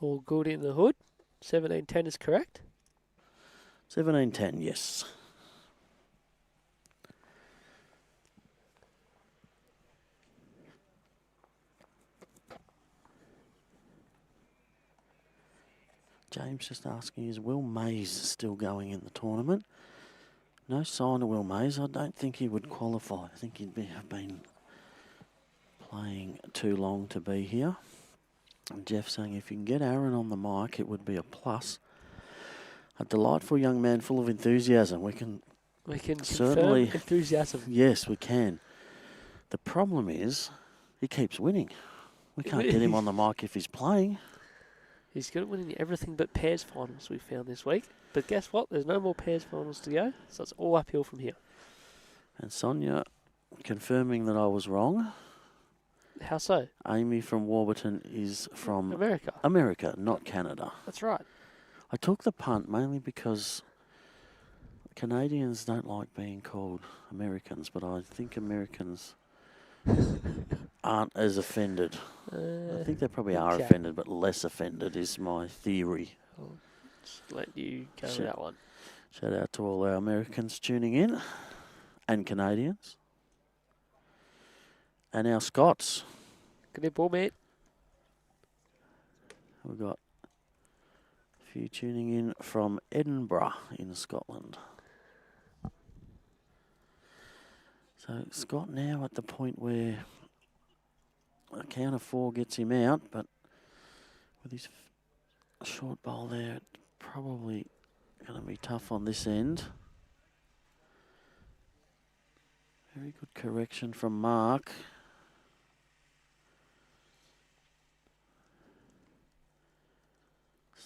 All good in the hood. 17-10 is correct. 17-10, yes. James just asking, is Will Mays still going in the tournament? No sign of Will Mays. I don't think he would qualify. I think he'd have been playing too long to be here. And Jeff saying if you can get Aaron on the mic, it would be a plus. A delightful young man full of enthusiasm. We can certainly confirm enthusiasm. Yes, we can. The problem is he keeps winning. We can't get him on the mic if he's playing. He's good at winning everything but pairs finals we found this week. But guess what? There's no more pairs finals to go, so it's all uphill from here. And Sonia confirming that I was wrong. How so? Amy from Warburton is from America, not Canada. That's right. I took the punt mainly because Canadians don't like being called Americans, but I think Americans aren't as offended. I think they probably are offended, but less offended is my theory. I'll just let you go with that one. Shout out to all our Americans tuning in, and Canadians, and our Scots. Good ball, mate. We've got a few tuning in from Edinburgh in Scotland. So Scott now at the point where a count of 4 gets him out, but with his short bowl there, it's probably going to be tough on this end. Very good correction from Mark.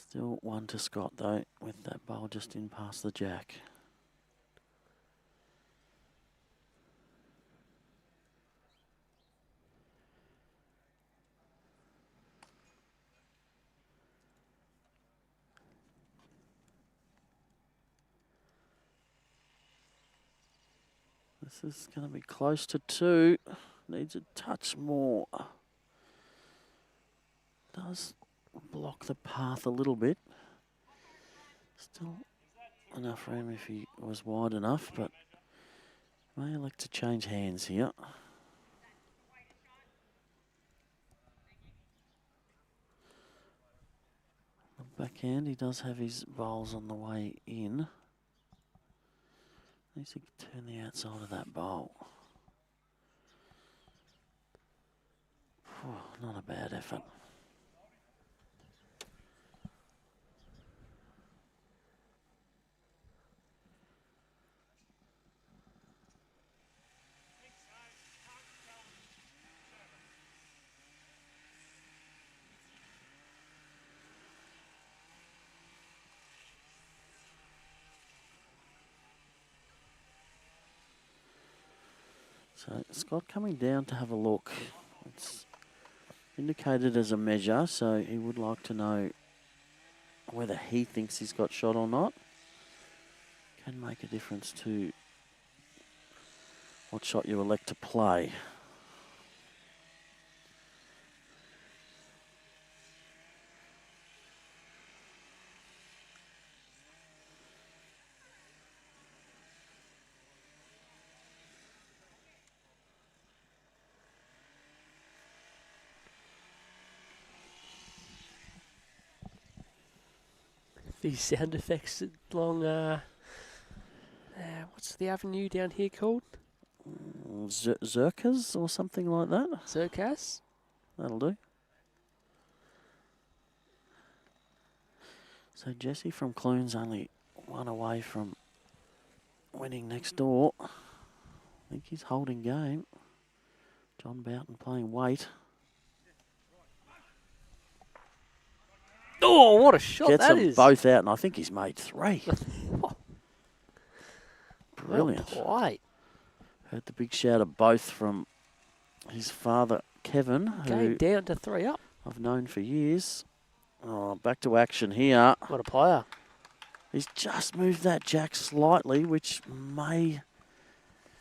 Still 1 to Scott though, with that bowl just in past the jack. This is going to be close to 2. Needs a touch more. Does block the path a little bit. Still enough room if he was wide enough, but may elect to change hands here. The backhand, he does have his bowls on the way in. Needs to turn the outside of that bowl. Not a bad effort. So Scott coming down to have a look. It's indicated as a measure, so he would like to know whether he thinks he's got shot or not. Can make a difference to what shot you elect to play. These sound effects along, what's the avenue down here called? Zerkas or something like that. Zerkas? That'll do. So Jesse from Clune's only one away from winning next door. I think he's holding game. John Boughton playing weight. Oh, what a shot Gets that them is. both out, and I think he's made 3. Brilliant. Well played. Heard the big shout of both from his father, Kevin, Game who down to 3 up. I've known for years. Oh, back to action here. What a player. He's just moved that jack slightly, which may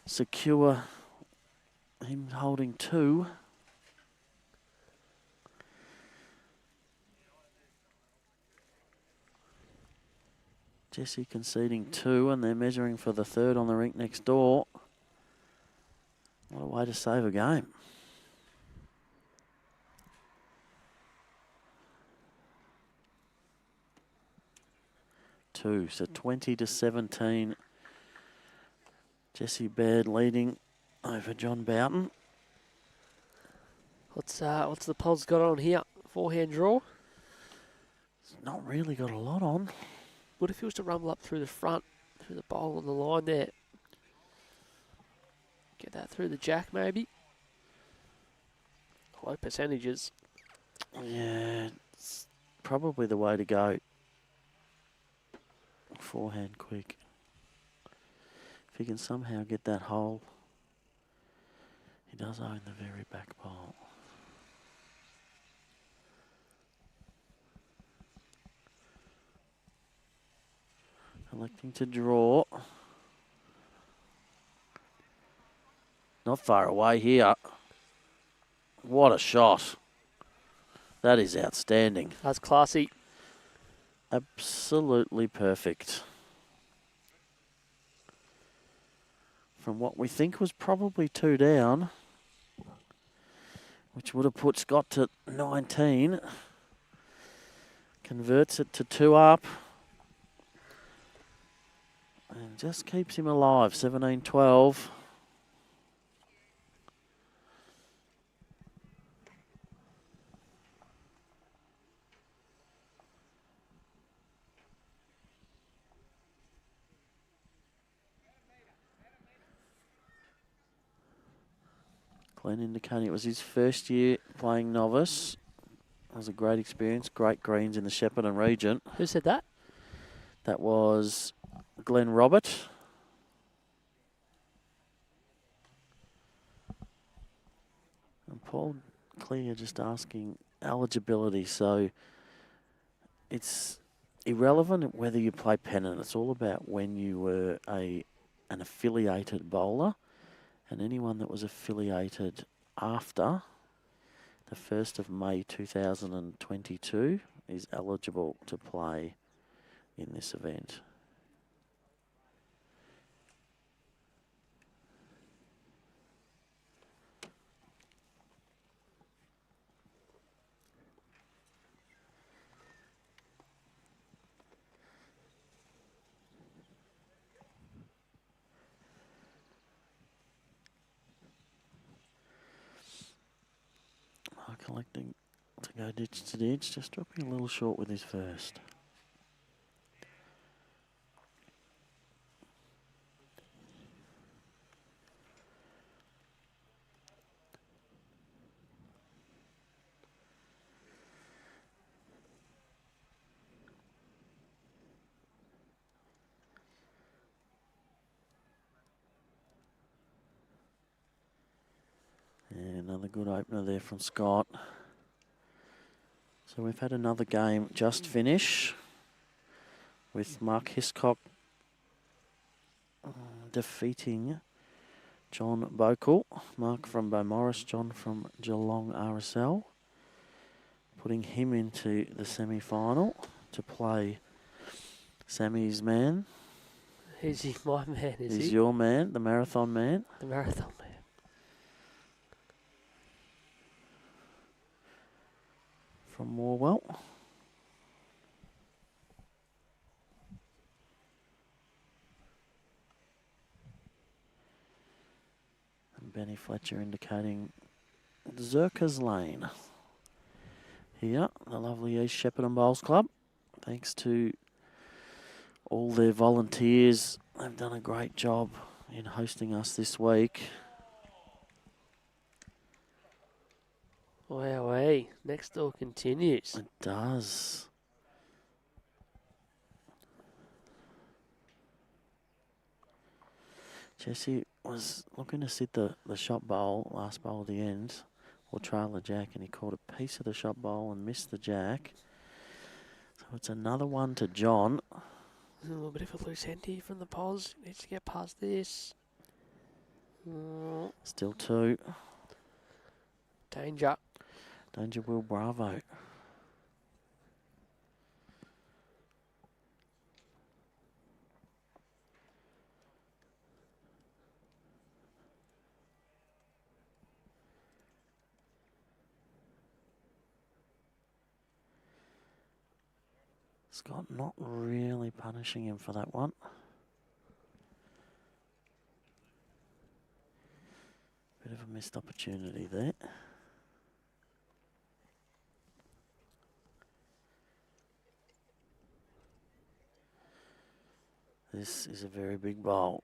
secure him holding 2. Jesse conceding 2, and they're measuring for the 3rd on the rink next door. What a way to save a game. So 20-17. Jesse Baird leading over John Boughton. What's the Poz got on here? Forehand draw. It's not really got a lot on. What if he was to rumble up through the front, through the bowl on the line there? Get that through the jack maybe. Low percentages. Yeah, it's probably the way to go. Forehand quick. If he can somehow get that hole, he does own the very back pole. Electing to draw. Not far away here. What a shot. That is outstanding. That's classy. Absolutely perfect. From what we think was probably 2 down, which would have put Scott to 19. Converts it to 2 up. And just keeps him alive, 17-12. Glenn indicating it was his first year playing novice. It was a great experience, great greens in the Shepparton region. Who said that? That was Glenn Robert. And Paul Clear just asking eligibility. So it's irrelevant whether you play pennant. It's all about when you were an affiliated bowler. And anyone that was affiliated after the 1st of May 2022 is eligible to play in this event. Collecting to go ditch to ditch, just dropping a little short with his first. And another good opener there from Scott. So we've had another game just finish with Mark Hiscock defeating John Bokel. Mark from Beaumaris, John from Geelong RSL. Putting him into the semi-final to play Sammy's man. Is he my man, is he? He's your man, the marathon man. The marathon man. From Morwell. And Benny Fletcher indicating Zerka's Lane. Here, the lovely East Shepparton Bowls Club. Thanks to all their volunteers. They've done a great job in hosting us this week. Wowee. Next door continues. It does. Jesse was looking to sit the shot bowl, last bowl at the end, or trail the jack, and he caught a piece of the shot bowl and missed the jack. So it's another one to John. A little bit of a loose end here from the Poz. Needs to get past this. Still two. Danger. Danger Will Bravo. Scott not really punishing him for that one. Bit of a missed opportunity there. This is a very big bowl.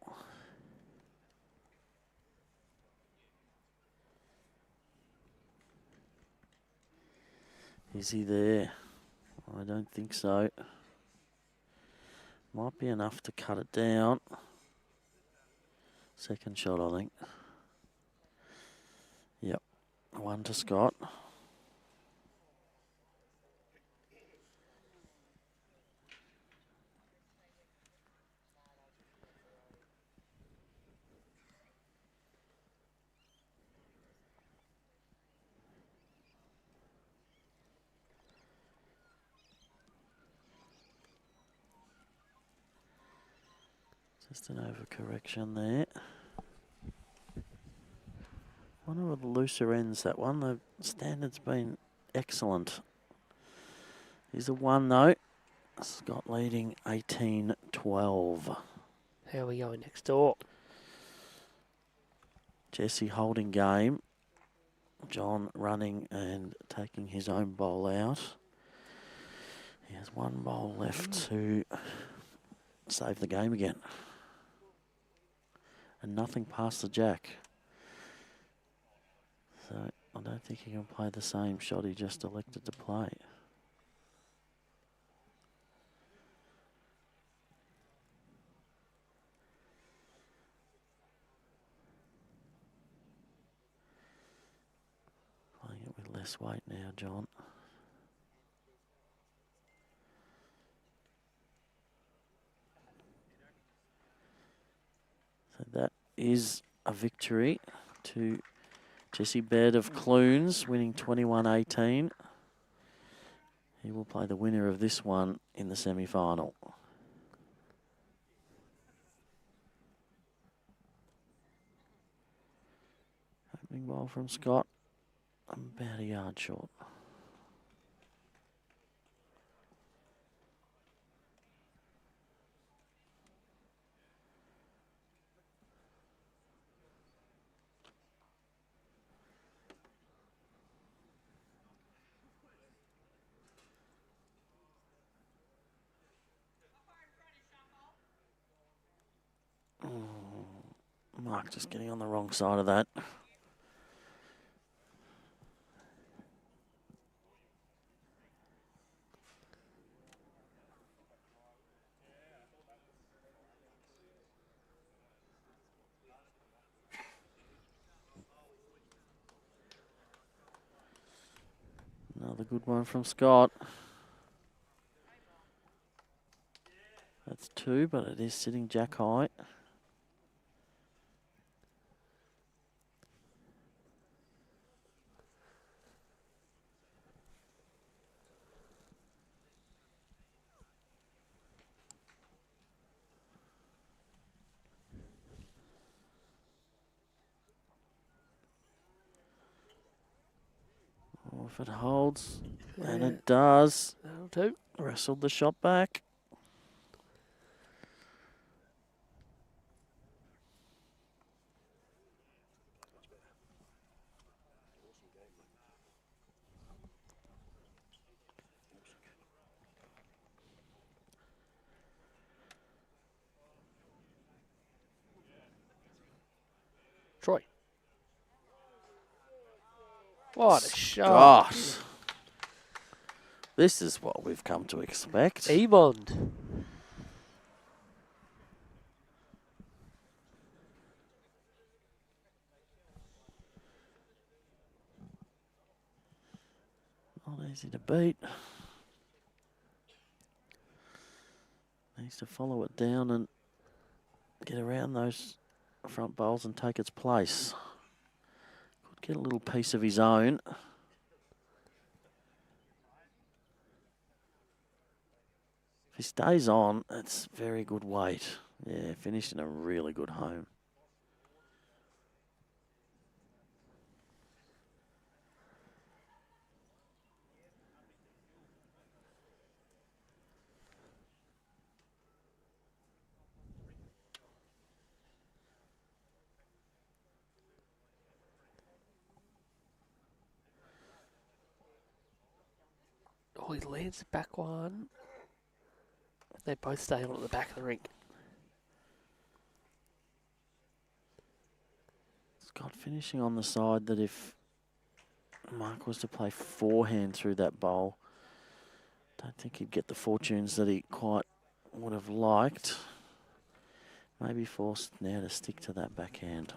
Is he there? I don't think so. Might be enough to cut it down. Second shot, I think. Yep. One to Scott. Just an overcorrection there. One of the looser ends, that one. The standard's been excellent. Here's a one, though. Scott leading 18-12. How are we going next door? Jesse holding game. John running and taking his own bowl out. He has one bowl left to save the game again. And nothing past the jack. So I don't think he can play the same shot he just elected to play. Playing it with less weight now, John. So that is a victory to Jesse Baird of Clunes, winning 21-18. He will play the winner of this one in the semi-final. Opening ball from Scott, about a yard short. Mark just getting on the wrong side of that. good one from Scott. That's 2, but it is sitting jack high. Oh, if it holds, and it does. That'll do. Wrestled the shot back. Troy. What a shot. Scott. This is what we've come to expect. EMOND. Not easy to beat. Needs to follow it down and get around those front bowls and take its place. Could get a little piece of his own. If he stays on, it's very good weight. Yeah, finished in a really good home. Oh, he lands the back one. They both stay on at the back of the rink. Scott finishing on the side that if Mark was to play forehand through that bowl, don't think he'd get the fortunes that he quite would have liked. Maybe forced now to stick to that backhand.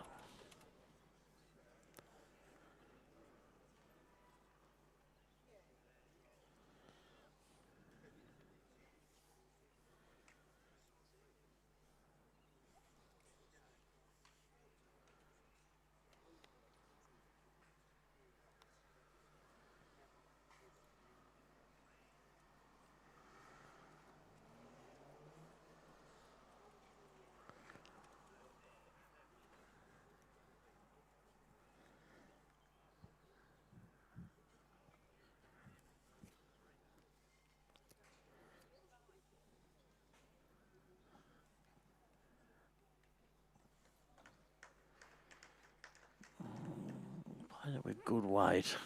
Played it with good weight.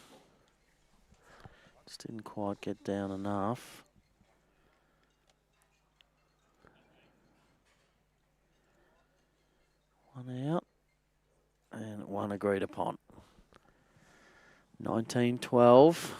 Just didn't quite get down enough. One out and one agreed upon. 19-12.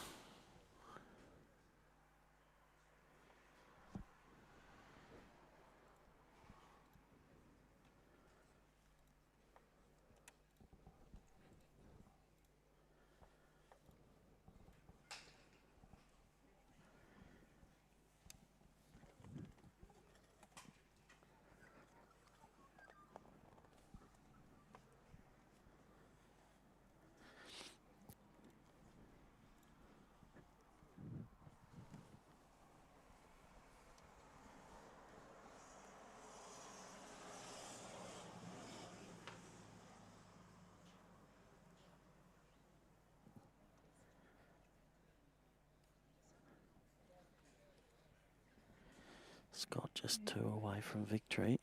Scott just 2 away from victory.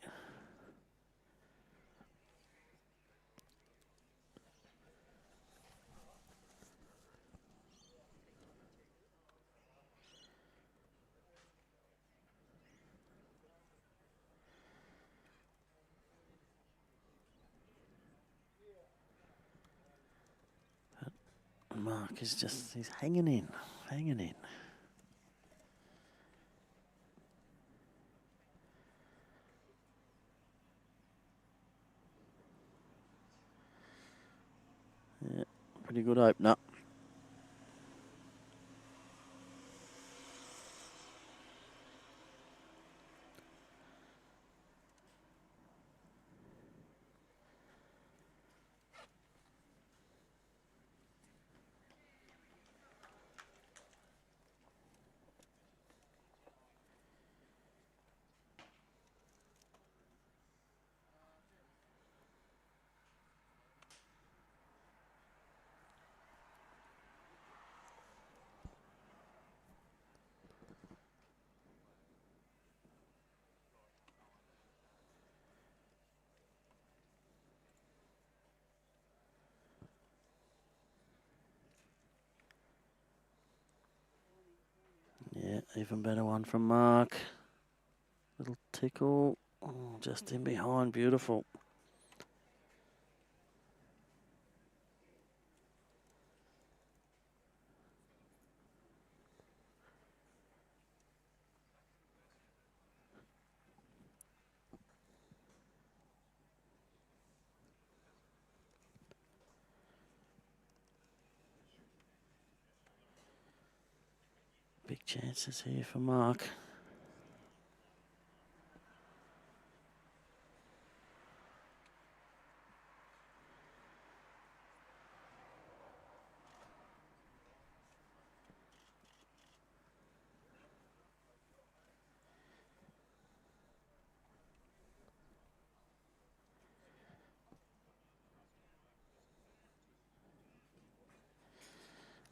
But Mark is just, he's hanging in, hanging in. Yeah, pretty good opener. Even better one from Mark. Little tickle. Oh, just in behind. Beautiful. Big chances here for Mark.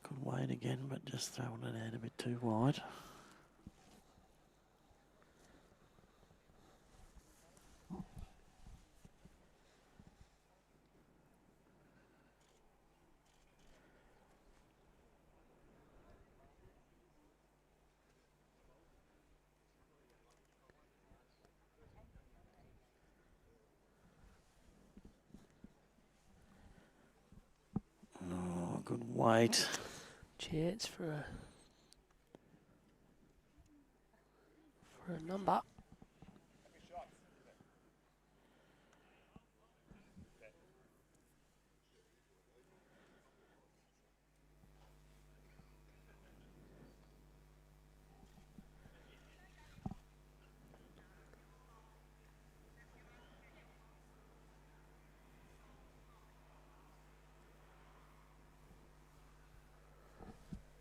Good weight again, but just throwing it out a bit too wide. Oh, good weight. Chance for a number.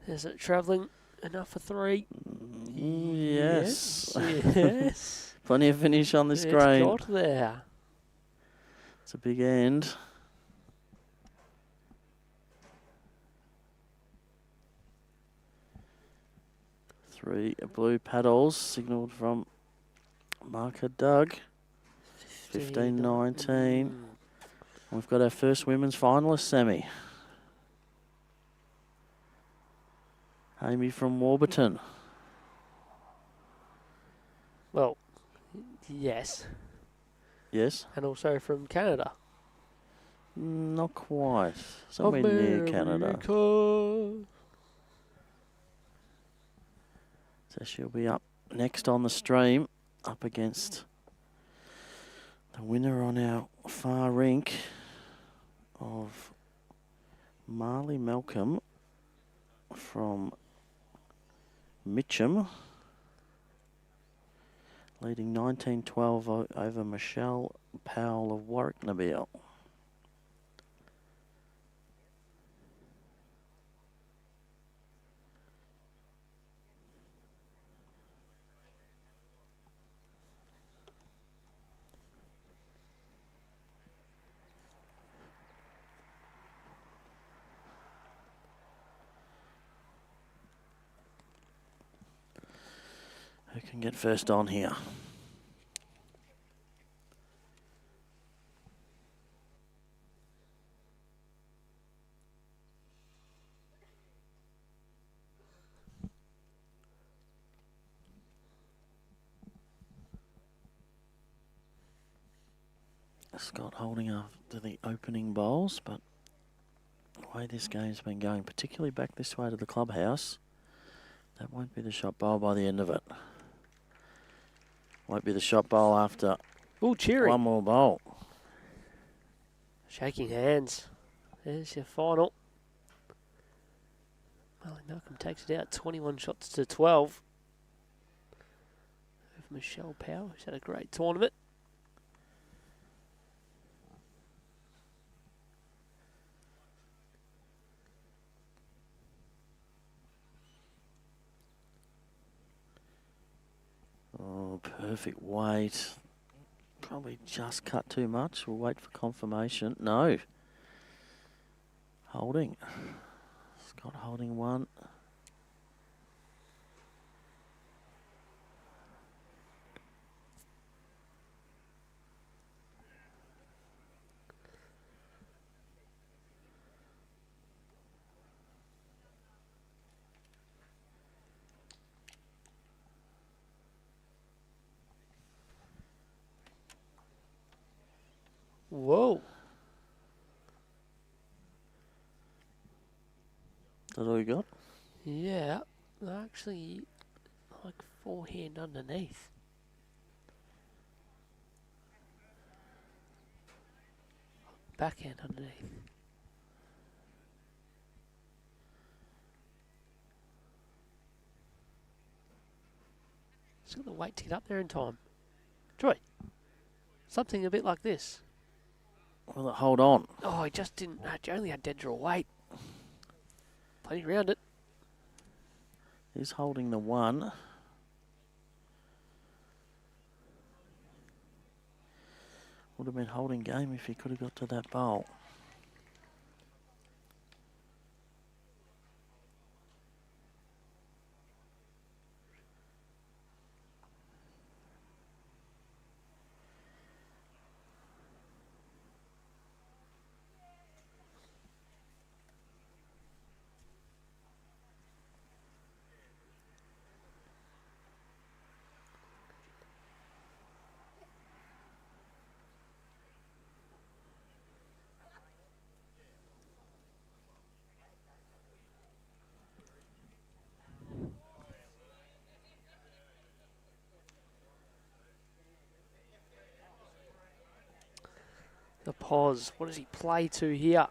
Is it travelling enough for 3? Yes. Yes. Plenty of finish on the It's screen. got there. It's a big end. Three blue paddles signalled from marker Doug. 15-19. We've got our first women's finalist semi. Amy from Warburton. Well, yes. Yes? And also from Canada. Not quite. Somewhere near Canada. America. So she'll be up next on the stream, up against the winner on our far rink of Marley Malcolm from Mitcham, leading 19-12 over Michelle Powell of Warwick Nabil. Who can get first on here? Scott holding after the opening bowls, but the way this game's been going, particularly back this way to the clubhouse, that won't be the shot bowl by the end of it. Won't be the shot bowl after Cheering. one more bowl. Shaking hands. There's your final. Marley Malcolm takes it out 21 shots to 12. Over Michelle Powell, who's had a great tournament. Oh, perfect weight. Probably just cut too much. We'll wait for confirmation. No. Holding. Scott holding one. Whoa. That's all you got? Yeah. Actually, like forehand underneath. Backhand underneath. He's got the weight to get up there in time. Troy. Something a bit like this. Will it hold on? Oh, he just didn't. He only had dead draw weight. Plenty around it. He's holding the one. Would have been holding game if he could have got to that bowl. The pause. What does he play to here?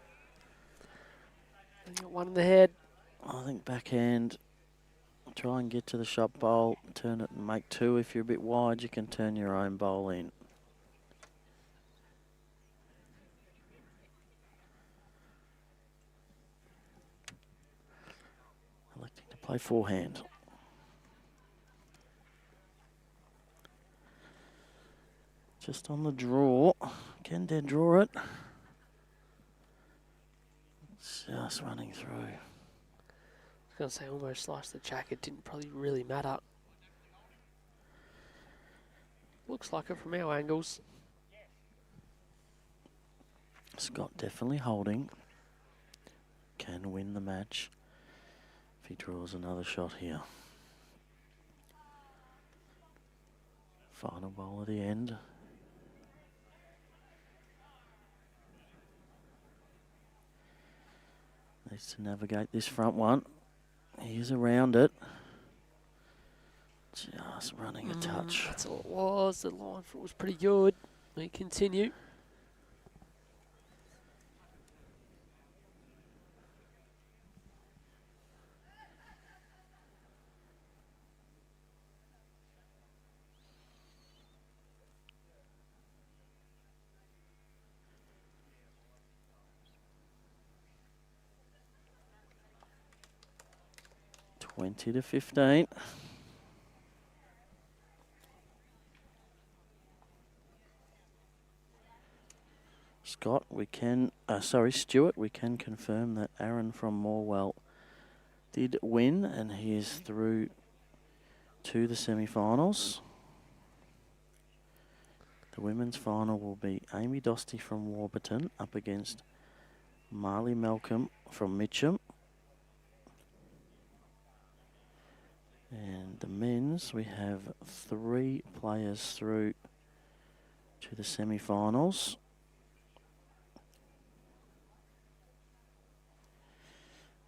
Got one in the head. I think backhand. Try and get to the shot bowl. Turn it and make two. If you're a bit wide, you can turn your own bowl in. Electing to play forehand. Just on the draw. Can dead draw it. Just running through. I was going to say almost sliced the jacket. Didn't probably really matter. Looks like it from our angles. Scott definitely holding. Can win the match if he draws another shot here. Final bowl at the end. Needs to navigate this front one. He is around it. Just running a touch. That's all it was. The line for it was pretty good. We continue. Twenty to 15. Scott, Stuart, we can confirm that Aaron from Morwell did win and he is through to the semi-finals. The women's final will be Amy Dostie from Warburton up against Marley Malcolm from Mitcham. And the men's, we have 3 players through to the semi-finals.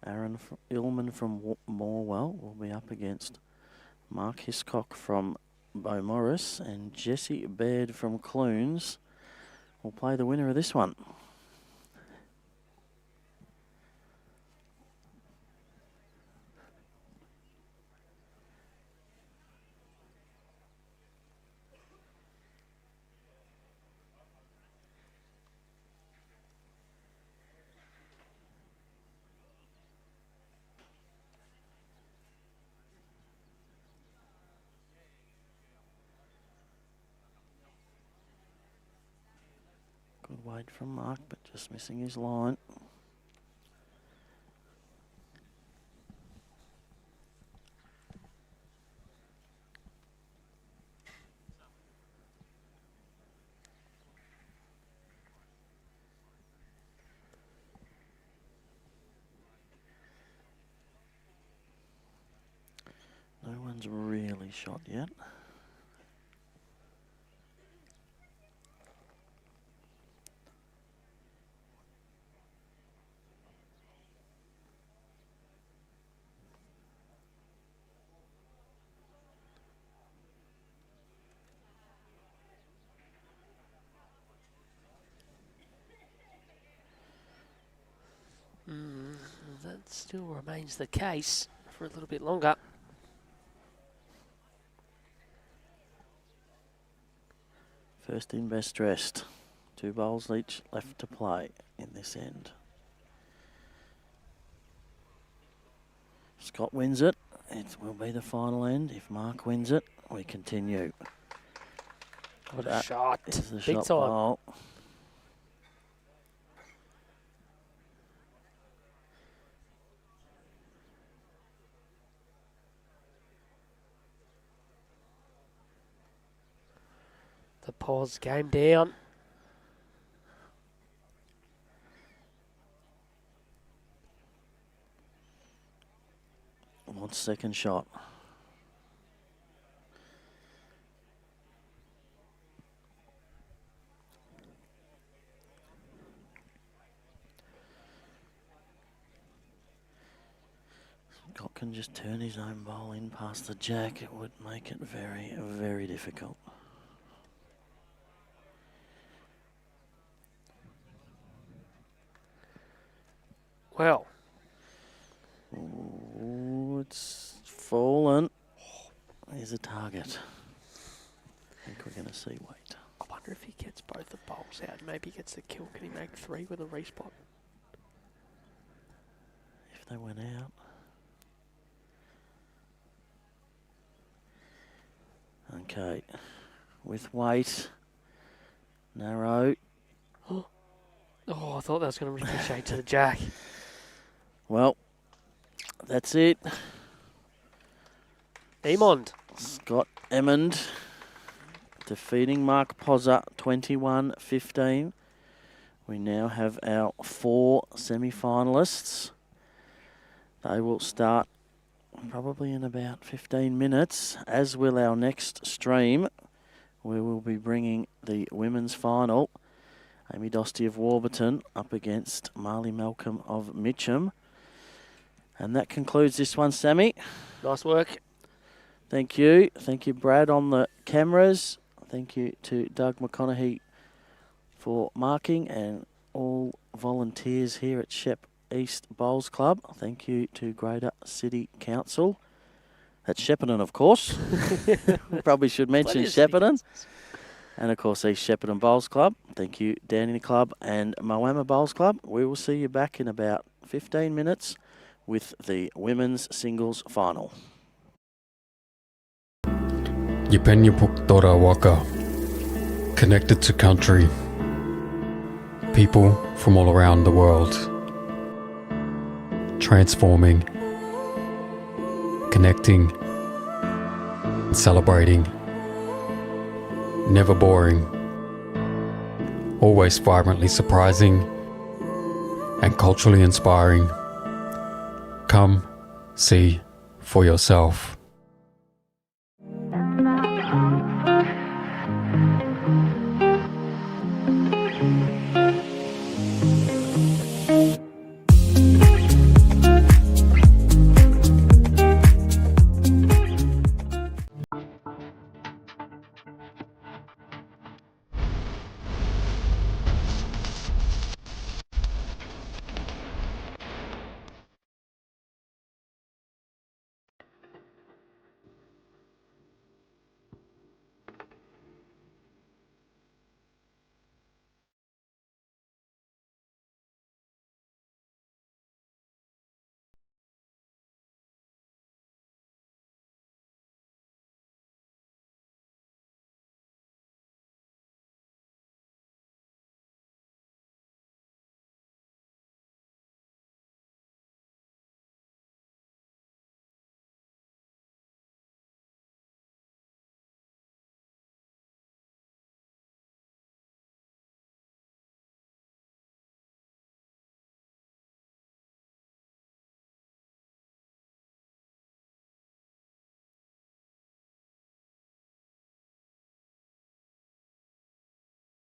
Aaron Illman from Morwell will be up against Mark Hiscock from Beaumaris, and Jesse Baird from Clunes will play the winner of this one. Good weight from Mark, but just missing his line. No one's really shot yet. still remains the case for a little bit longer. First in, best dressed. 2 bowls each left to play in this end. Scott wins it. It will be the final end. If Mark wins it, we continue. What a shot. Is the Big shot time. bowl. The pause game down. Wants second shot. Scott can just turn his own bowl in past the jack. It would make it very, very difficult. Well, Ooh, it's fallen. Here's a target. I think we're going to see weight. I wonder if he gets both the bowls out. Maybe he gets the kill. Can he make 3 with a respot? If they went out. Okay. With weight. Narrow. Oh, I thought that was going to ricochet to the jack. Well, that's it. EMOND. Scott EMOND defeating Mark POZZER 21-15. We now have our 4 semi-finalists. They will start probably in about 15 minutes, as will our next stream, where we'll be bringing the women's final. Amy Dostie of Warburton up against Marley Malcolm of Mitcham. And that concludes this one, Sammy. Nice work. Thank you. Thank you, Brad, on the cameras. Thank you to Doug McConaughey for marking and all volunteers here at Shep East Bowls Club. Thank you to Greater City Council. That's Shepparton, of course. We probably should mention Shepparton. And, of course, East Shepparton Bowls Club. Thank you, Dandenong Club and Moama Bowls Club. We will see you back in about 15 minutes with the women's singles final. Bundoora Waka, connected to country, people from all around the world, transforming, connecting, celebrating, never boring, always vibrantly surprising and culturally inspiring. Come see for yourself.